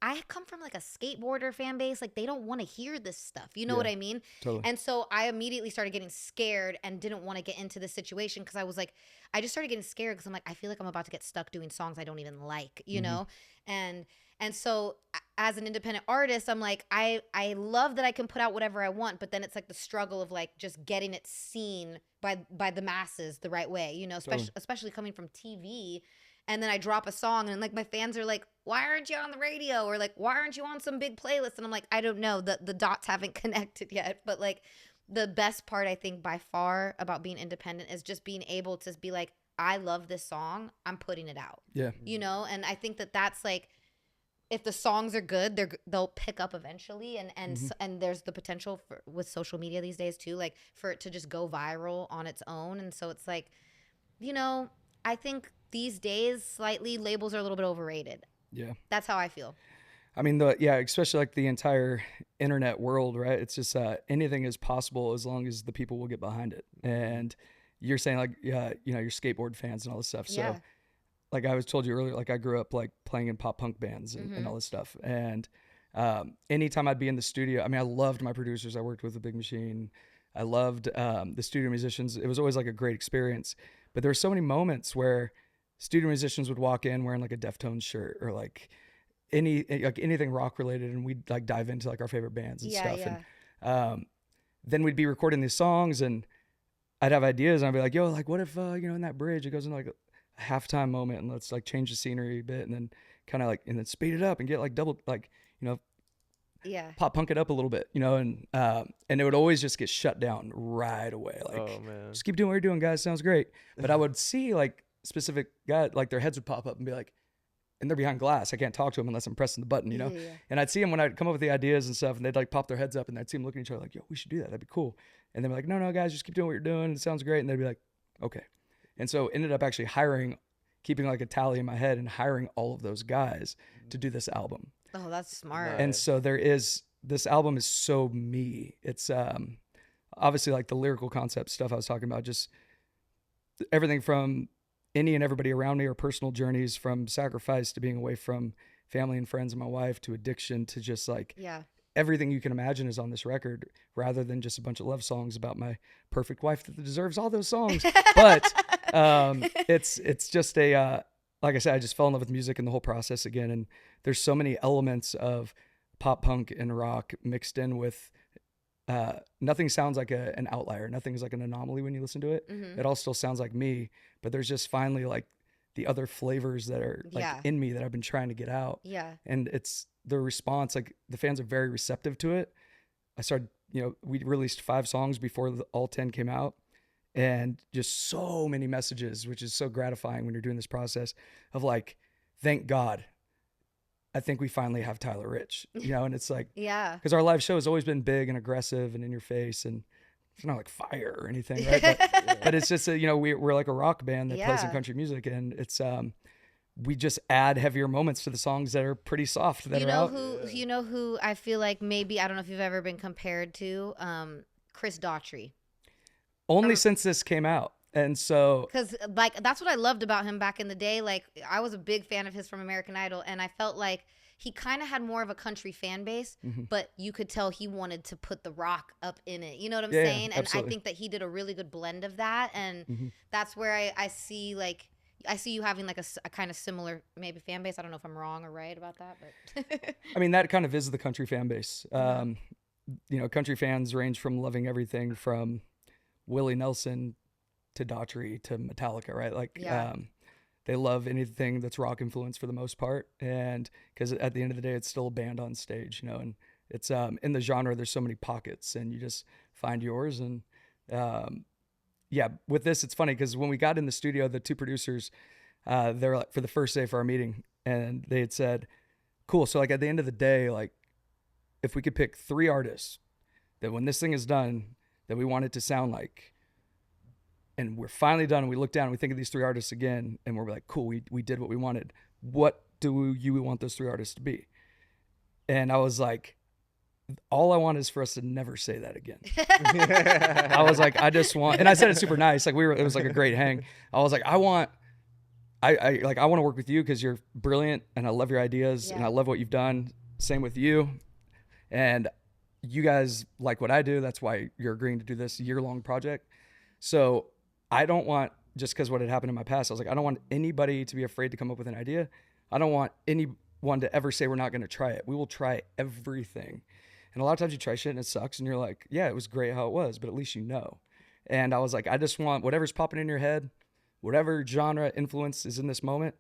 I come from like a skateboarder fan base. Like they don't want to hear this stuff. You know what I mean? Totally. And so I immediately started getting scared and didn't want to get into this situation because I was like, I just started getting scared because I'm like, I feel like I'm about to get stuck doing songs I don't even like, you know? And so as an independent artist, I'm like, I love that I can put out whatever I want, but then it's like the struggle of like just getting it seen by the masses the right way, you know, especially coming from TV. And then I drop a song and like my fans are like, why aren't you on the radio? Or like, why aren't you on some big playlist? And I'm like, I don't know. The dots haven't connected yet. But like the best part, I think, by far about being independent is just being able to be like, I love this song. I'm putting it out. Yeah. You know, and I think that that's like, if the songs are good, they'll pick up eventually. And there's the potential with social media these days too, like for it to just go viral on its own. And so it's like, you know, I think these days slightly labels are a little bit overrated. Yeah. That's how I feel. I mean, especially like the entire internet world, right? It's just anything is possible as long as the people will get behind it. And you're saying like, you know, your skateboard fans and all this stuff. So like I was told you earlier, like I grew up like playing in pop punk bands and all this stuff. And anytime I'd be in the studio, I mean, I loved my producers. I worked with the Big Machine. I loved the studio musicians. It was always like a great experience. But there were so many moments where studio musicians would walk in wearing like a Deftones shirt or like anything rock related, and we'd like dive into like our favorite bands and stuff. Yeah. And then we'd be recording these songs, and I'd have ideas, and I'd be like, yo, like what if in that bridge it goes into like a halftime moment, and let's like change the scenery a bit, and then kind of like and then speed it up and get like double like pop punk it up a little bit, and it would always just get shut down right away. Like, oh man, just keep doing what you're doing, guys. Sounds great. But I would see like specific guys, like their heads would pop up and be like, and they're behind glass. I can't talk to them unless I'm pressing the button, Yeah. And I'd see them when I'd come up with the ideas and stuff, and they'd like pop their heads up, and I'd see them looking at each other like, yo, we should do that. That'd be cool. And they'd be like, no, guys, just keep doing what you're doing. It sounds great. And they'd be like, okay. And so ended up actually keeping like a tally in my head and hiring all of those guys to do this album. Oh, that's smart. And so this album is so me. It's obviously like the lyrical concept stuff I was talking about, just everything from any and everybody around me, or personal journeys, from sacrifice to being away from family and friends and my wife, to addiction, to just like everything you can imagine is on this record, rather than just a bunch of love songs about my perfect wife that deserves all those songs. But it's just like I said, I just fell in love with music and the whole process again. And there's so many elements of pop punk and rock mixed in with nothing sounds like an outlier. Nothing is like an anomaly when you listen to it. Mm-hmm. It all still sounds like me, but there's just finally like the other flavors that are like in me that I've been trying to get out. Yeah. And it's the response, like the fans are very receptive to it. I started, we released 5 songs before all 10 came out, and just so many messages, which is so gratifying when you're doing this process of like, thank God, I think we finally have Tyler Rich, and it's like, because our live show has always been big and aggressive and in your face, and it's not like fire or anything, right? But it's just we're like a rock band that plays in country music, and it's we just add heavier moments to the songs that are pretty soft. That you know who I feel like maybe, I don't know if you've ever been compared to, Chris Daughtry. Only since this came out. And so, because like that's what I loved about him back in the day. Like I was a big fan of his from American Idol, and I felt like he kind of had more of a country fan base, but you could tell he wanted to put the rock up in it. You know what I'm saying? And absolutely. I think that he did a really good blend of that, and that's where I see you having like a kind of similar maybe fan base. I don't know if I'm wrong or right about that, but I mean, that kind of is the country fan base. Country fans range from loving everything from Willie Nelson to Daughtry to Metallica, right? Like, they love anything that's rock influenced for the most part. And because at the end of the day, it's still a band on stage, and it's, in the genre, there's so many pockets, and you just find yours. And, with this, it's funny because when we got in the studio, the 2 producers, they're like, for the first day for our meeting, and they had said, cool. So like at the end of the day, like if we could pick 3 artists that when this thing is done, that we want it to sound like, and we're finally done, and we look down and we think of these 3 artists again, and we're like, cool, we did what we wanted. What do you want those 3 artists to be? And I was like, all I want is for us to never say that again. I was like, I just want, and I said it super nice. Like it was like a great hang. I was like, I want to work with you because you're brilliant, and I love your ideas, and I love what you've done. Same with you. And you guys like what I do. That's why you're agreeing to do this year-long project. So I don't want, just because what had happened in my past, I was like, I don't want anybody to be afraid to come up with an idea. I don't want anyone to ever say we're not going to try it. We will try everything. And a lot of times you try shit and it sucks, and you're like, yeah, it was great how it was, but at least you know. And I was like, I just want whatever's popping in your head, whatever genre influence is in this moment,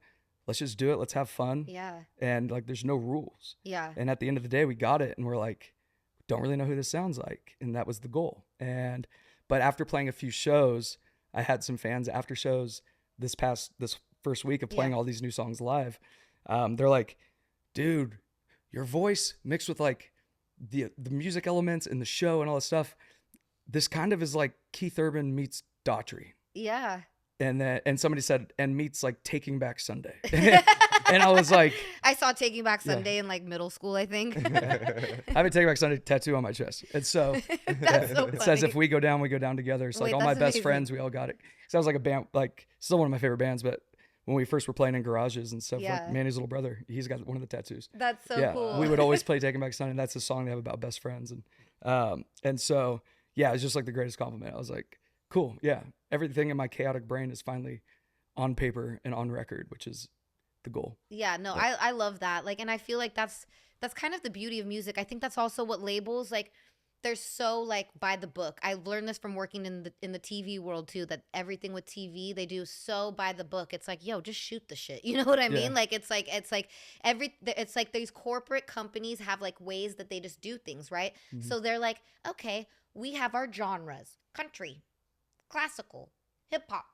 let's just do it. Let's have fun. Yeah. And like, there's no rules. Yeah. And at the end of the day, we got it, and we're like, don't really know who this sounds like. And that was the goal. But after playing a few shows, I had some fans after shows this first week of playing all these new songs live. They're like, dude, your voice mixed with like the music elements in the show and all this stuff, this kind of is like Keith Urban meets Daughtry. Yeah. And somebody said, and meets like Taking Back Sunday. And I was like, I saw Taking Back Sunday in like middle school, I think. I have a Taking Back Sunday tattoo on my chest. And so, it says, if we go down, we go down together. So like all my best friends, we all got it. So I was like a band, like still one of my favorite bands, but when we first were playing in garages and stuff. Yeah. Like Manny's little brother, he's got one of the tattoos. That's so cool. We would always play Taking Back Sunday, and that's a song they have about best friends. And so, yeah, it's just like the greatest compliment. I was like, cool. Yeah. Everything in my chaotic brain is finally on paper and on record, which is the goal. Yeah, no, I love that. Like, and I feel like that's kind of the beauty of music. I think that's also what labels, like, they're so like by the book. I learned this from working in the TV world too, that everything with TV they do so by the book. It's like, yo, just shoot the shit. You know what I mean? Like it's like these corporate companies have like ways that they just do things, right? Mm-hmm. So they're like, okay, we have our genres: country, classical, hip hop,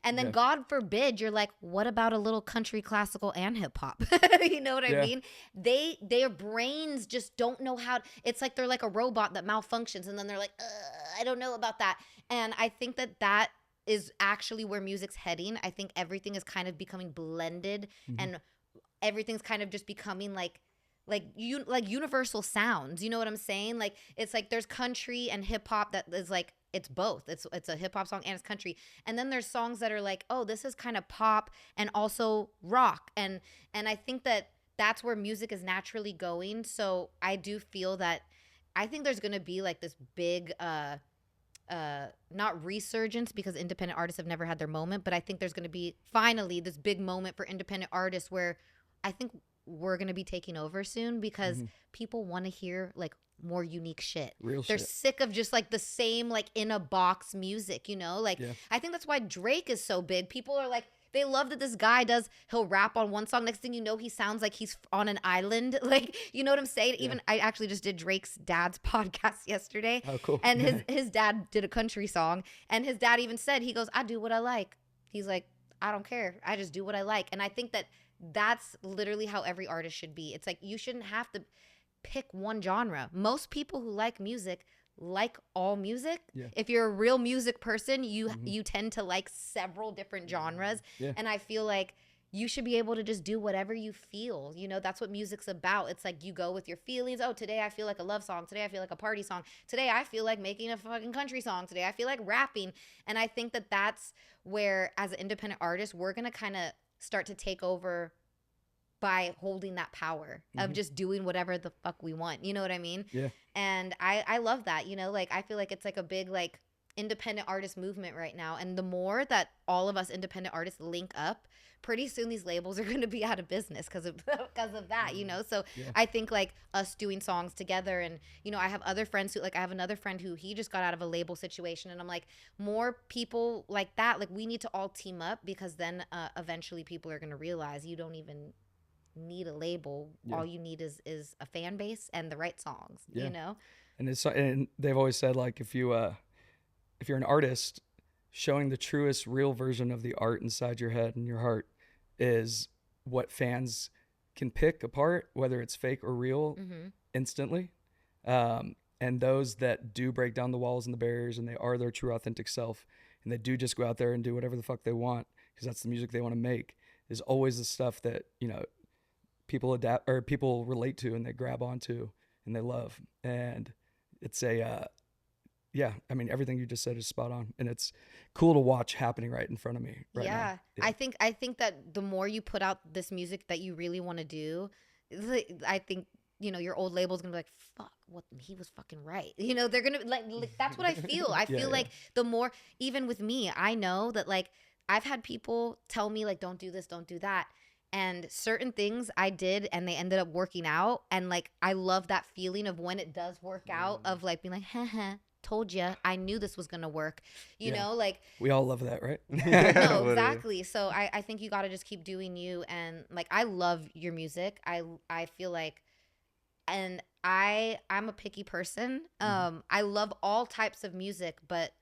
and then God forbid you're like, what about a little country, classical, and hip hop? You know what I mean? Their brains just don't know how. It's like they're like a robot that malfunctions, and then they're like, I don't know about that. And I think that is actually where music's heading. I think everything is kind of becoming blended, and everything's kind of just becoming like universal sounds. You know what I'm saying? Like it's like there's country and hip hop that is like, it's both. It's a hip hop song and it's country. And then there's songs that are like, oh, this is kind of pop and also rock. And I think that's where music is naturally going. So I do feel that I think there's going to be like this big not resurgence, because independent artists have never had their moment, but I think there's going to be finally this big moment for independent artists where I think we're going to be taking over soon, because people want to hear like more unique shit. They're sick of just like the same like in a box music, you know? Like I think that's why Drake is so big. People are like, they love that this guy he'll rap on one song. Next thing you know, he sounds like he's on an island. Like, you know what I'm saying? Even I actually just did Drake's dad's podcast yesterday. Oh, cool. And his dad did a country song, and his dad even said, he goes, I do what I like. He's like, I don't care. I just do what I like. And I think that's literally how every artist should be. It's like, you shouldn't have to pick one genre. Most people who like music like all music. If you're a real music person, you tend to like several different genres. And I feel like you should be able to just do whatever you feel. You know, that's what music's about. It's like you go with your feelings. Oh, today I feel like a love song. Today I feel like a party song. Today I feel like making a fucking country song. Today I feel like rapping. And I think that's where, as an independent artist, we're going to kind of start to take over by holding that power of just doing whatever the fuck we want. You know what I mean? Yeah. And I love that, you know, like I feel like it's like a big like independent artist movement right now. And the more that all of us independent artists link up, pretty soon these labels are going to be out of business because of that, you know? So I think like us doing songs together, and, you know, I have other friends who, like, I have another friend who he just got out of a label situation, and I'm like, more people like that, like we need to all team up, because then eventually people are going to realize you don't even need a label. All you need is a fan base and the right songs, you know? And they've always said, like, if you're an artist, showing the truest real version of the art inside your head and your heart is what fans can pick apart, whether it's fake or real, instantly. And those that do break down the walls and the barriers, and they are their true authentic self, and they do just go out there and do whatever the fuck they want because that's the music they want to make, is always the stuff that, you know, people adapt or people relate to and they grab onto and they love. And it's I mean, everything you just said is spot on, and it's cool to watch happening right in front of me right now. I think that the more you put out this music that you really want to do, I think, you know, your old label's gonna be like, fuck, what, he was fucking right. You know, they're gonna like that's what I feel. I feel like the more, even with me, I know that, like, I've had people tell me, like, don't do this, don't do that. And certain things I did and they ended up working out. And, like, I love that feeling of when it does work out, of like being like, haha, told you, I knew this was gonna work. You know, like, we all love that, right? No, exactly. So I think you got to just keep doing you. And, like, I love your music. I feel like, and I'm a picky person. I love all types of music, but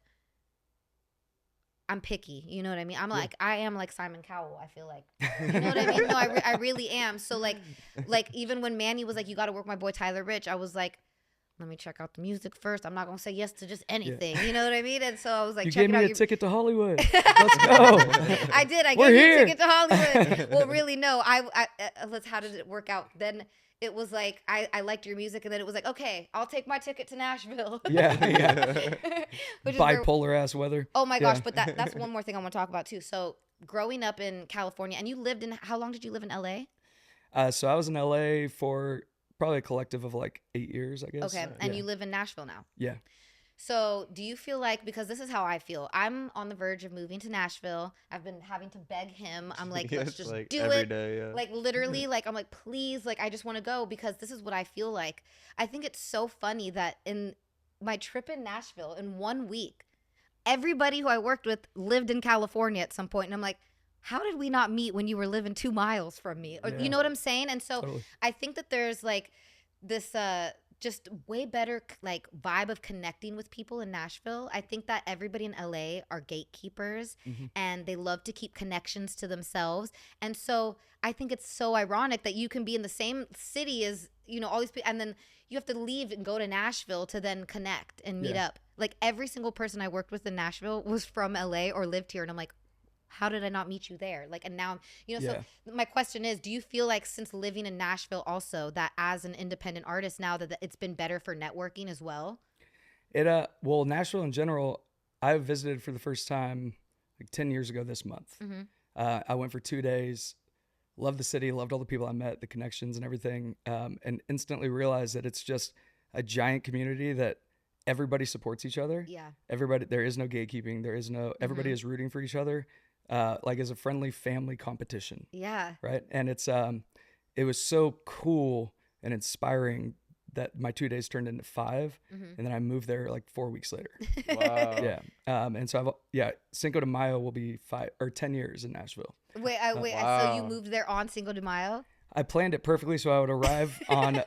I'm picky, you know what I mean? I'm like, I am like Simon Cowell, I feel like. You know what I mean? No, I really am. So like even when Manny was like, you got to work my boy Tyler Rich, I was like, let me check out the music first. I'm not going to say yes to just anything. You know what I mean? And so I was like, you check gave it me out. a ticket to Hollywood. Let's go. I did. I gave you a ticket to Hollywood. Well, really, no. How did it work out? Then it was like, I liked your music, and then it was like, okay, I'll take my ticket to Nashville. Yeah. Bipolar ass weather. Oh my gosh, but that's one more thing I want to talk about too. So growing up in California, and you lived in, how long did you live in LA? So I was in LA for probably a collective of like 8 years, I guess. Okay, and you live in Nashville now. Yeah. So do you feel like, because this is how I feel, I'm on the verge of moving to Nashville. I've been having to beg him. I'm like, let's just like do every it. day, yeah. Like literally, like I'm like, please, like I just want to go, because this is what I feel like. I think it's so funny that in my trip in Nashville, in 1 week, everybody who I worked with lived in California at some point. And I'm like, how did we not meet when you were living 2 miles from me? Or, you know what I'm saying? And so Totally. I think that there's like this just way better like vibe of connecting with people in Nashville. I think that everybody in LA are gatekeepers, and they love to keep connections to themselves. And so I think it's so ironic that you can be in the same city as, you know, all these people, and then you have to leave and go to Nashville to then connect and meet up. Like every single person I worked with in Nashville was from LA or lived here. And I'm like, how did I not meet you there? Like, and now, you know, so my question is, do you feel like since living in Nashville also, that as an independent artist now, that it's been better for networking as well? Well, Nashville in general, I visited for the first time like 10 years ago this month. I went for 2 days, loved the city, loved all the people I met, the connections and everything, and instantly realized that it's just a giant community that everybody supports each other. Yeah. Everybody, there is no gatekeeping. There is no, everybody is rooting for each other. Like as a friendly family competition. Yeah. Right. And it was so cool and inspiring that my 2 days turned into 5. And then I moved there like 4 weeks later. Wow. Yeah. And so Cinco de Mayo will be 10 years in Nashville. Wait, so you moved there on Cinco de Mayo? I planned it perfectly so I would arrive on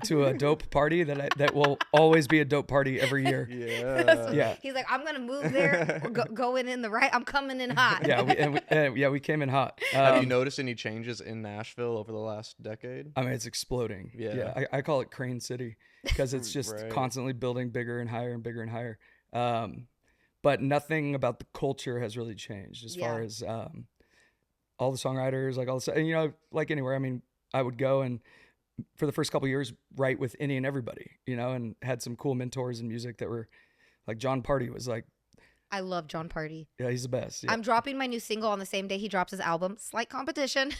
to a dope party that will always be a dope party every year. Yeah. He's like, I'm gonna move there, going in the right. I'm coming in hot. We came in hot. Have you noticed any changes in Nashville over the last decade? I mean, it's exploding. Yeah. I call it Crane City because it's just constantly building bigger and higher and bigger and higher. But nothing about the culture has really changed as far as all the songwriters, like all the, and you know, like anywhere. I mean, I would go and for the first couple of years write with any and everybody, you know, and had some cool mentors in music that were like John Party was like. I love John Party. Yeah, he's the best. Yeah. I'm dropping my new single on the same day he drops his album. Slight competition.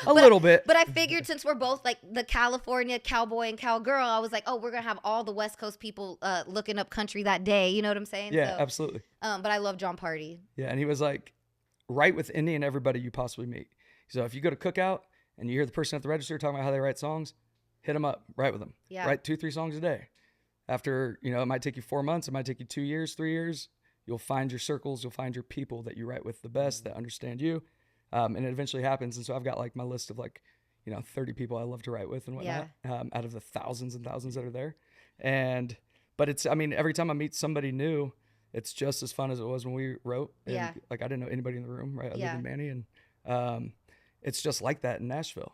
A little bit. But I figured since we're both like the California cowboy and cowgirl, I was like, oh, we're going to have all the West Coast people looking up country that day. You know what I'm saying? Yeah, absolutely. But I love John Party. Yeah, and he was like, write with any and everybody you possibly meet. So if you go to Cookout and you hear the person at the register talking about how they write songs, hit them up, write with them. Yeah. Write 2-3 songs a day. After, you know, it might take you 4 months, it might take you 2 years, 3 years. You'll find your circles, you'll find your people that you write with the best, that understand you. And it eventually happens. And so I've got like my list of like, you know, 30 people I love to write with and whatnot, out of the thousands and thousands that are there. But it's, I mean, every time I meet somebody new, it's just as fun as it was when we wrote. And like I didn't know anybody in the room, right? Other than Manny. And it's just like that in Nashville.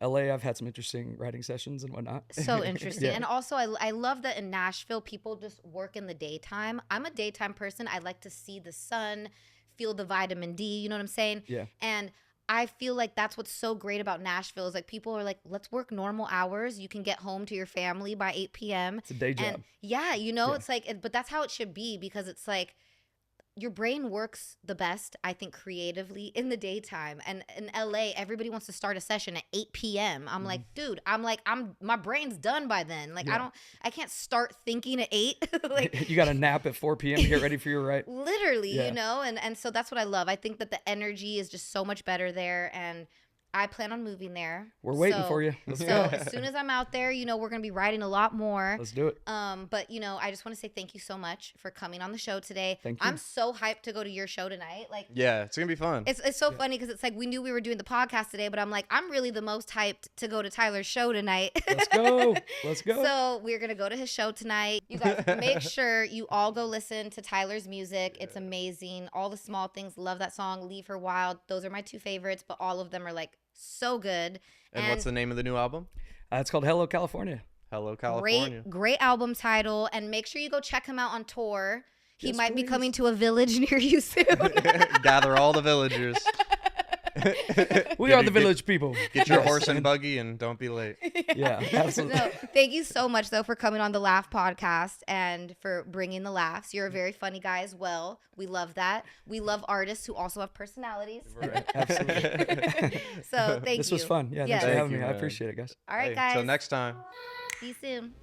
LA, I've had some interesting writing sessions and whatnot. So interesting. And also I love that in Nashville, people just work in the daytime. I'm a daytime person. I like to see the sun, feel the vitamin D, you know what I'm saying? Yeah. And I feel like that's what's so great about Nashville is like people are like, let's work normal hours. You can get home to your family by 8 p.m. It's a day job. And you know, it's like, but that's how it should be because it's like, your brain works the best, I think, creatively in the daytime. And in LA, everybody wants to start a session at 8 p.m. I'm like, dude, my brain's done by then. Like, I can't start thinking at 8. Like, you got to nap at 4 p.m. to get ready for your write. Literally, you know? And so that's what I love. I think that the energy is just so much better there. And I plan on moving there. We're waiting for you. So as soon as I'm out there, you know, we're going to be writing a lot more. Let's do it. But, you know, I just want to say thank you so much for coming on the show today. Thank you. I'm so hyped to go to your show tonight. Like, yeah, it's going to be fun. It's so funny because it's like we knew we were doing the podcast today, but I'm like, I'm really the most hyped to go to Tyler's show tonight. Let's go. Let's go. So we're going to go to his show tonight. You guys make sure you all go listen to Tyler's music. It's amazing. All the Small Things. Love that song. Leave Her Wild. Those are my 2 favorites, but all of them are like so good. And what's the name of the new album? It's called Hello, California. Hello, California. Great album title. And make sure you go check him out on tour. He might be coming to a village near you soon. Gather all the villagers. We are the village people. Get your horse and buggy and don't be late. Yeah, absolutely. No, thank you so much, though, for coming on the Laugh podcast and for bringing the laughs. You're a very funny guy as well. We love that. We love artists who also have personalities. Right, absolutely. So thank you. This was fun. Yeah, thanks for having me. I appreciate it, guys. All right, guys. Till next time. See you soon.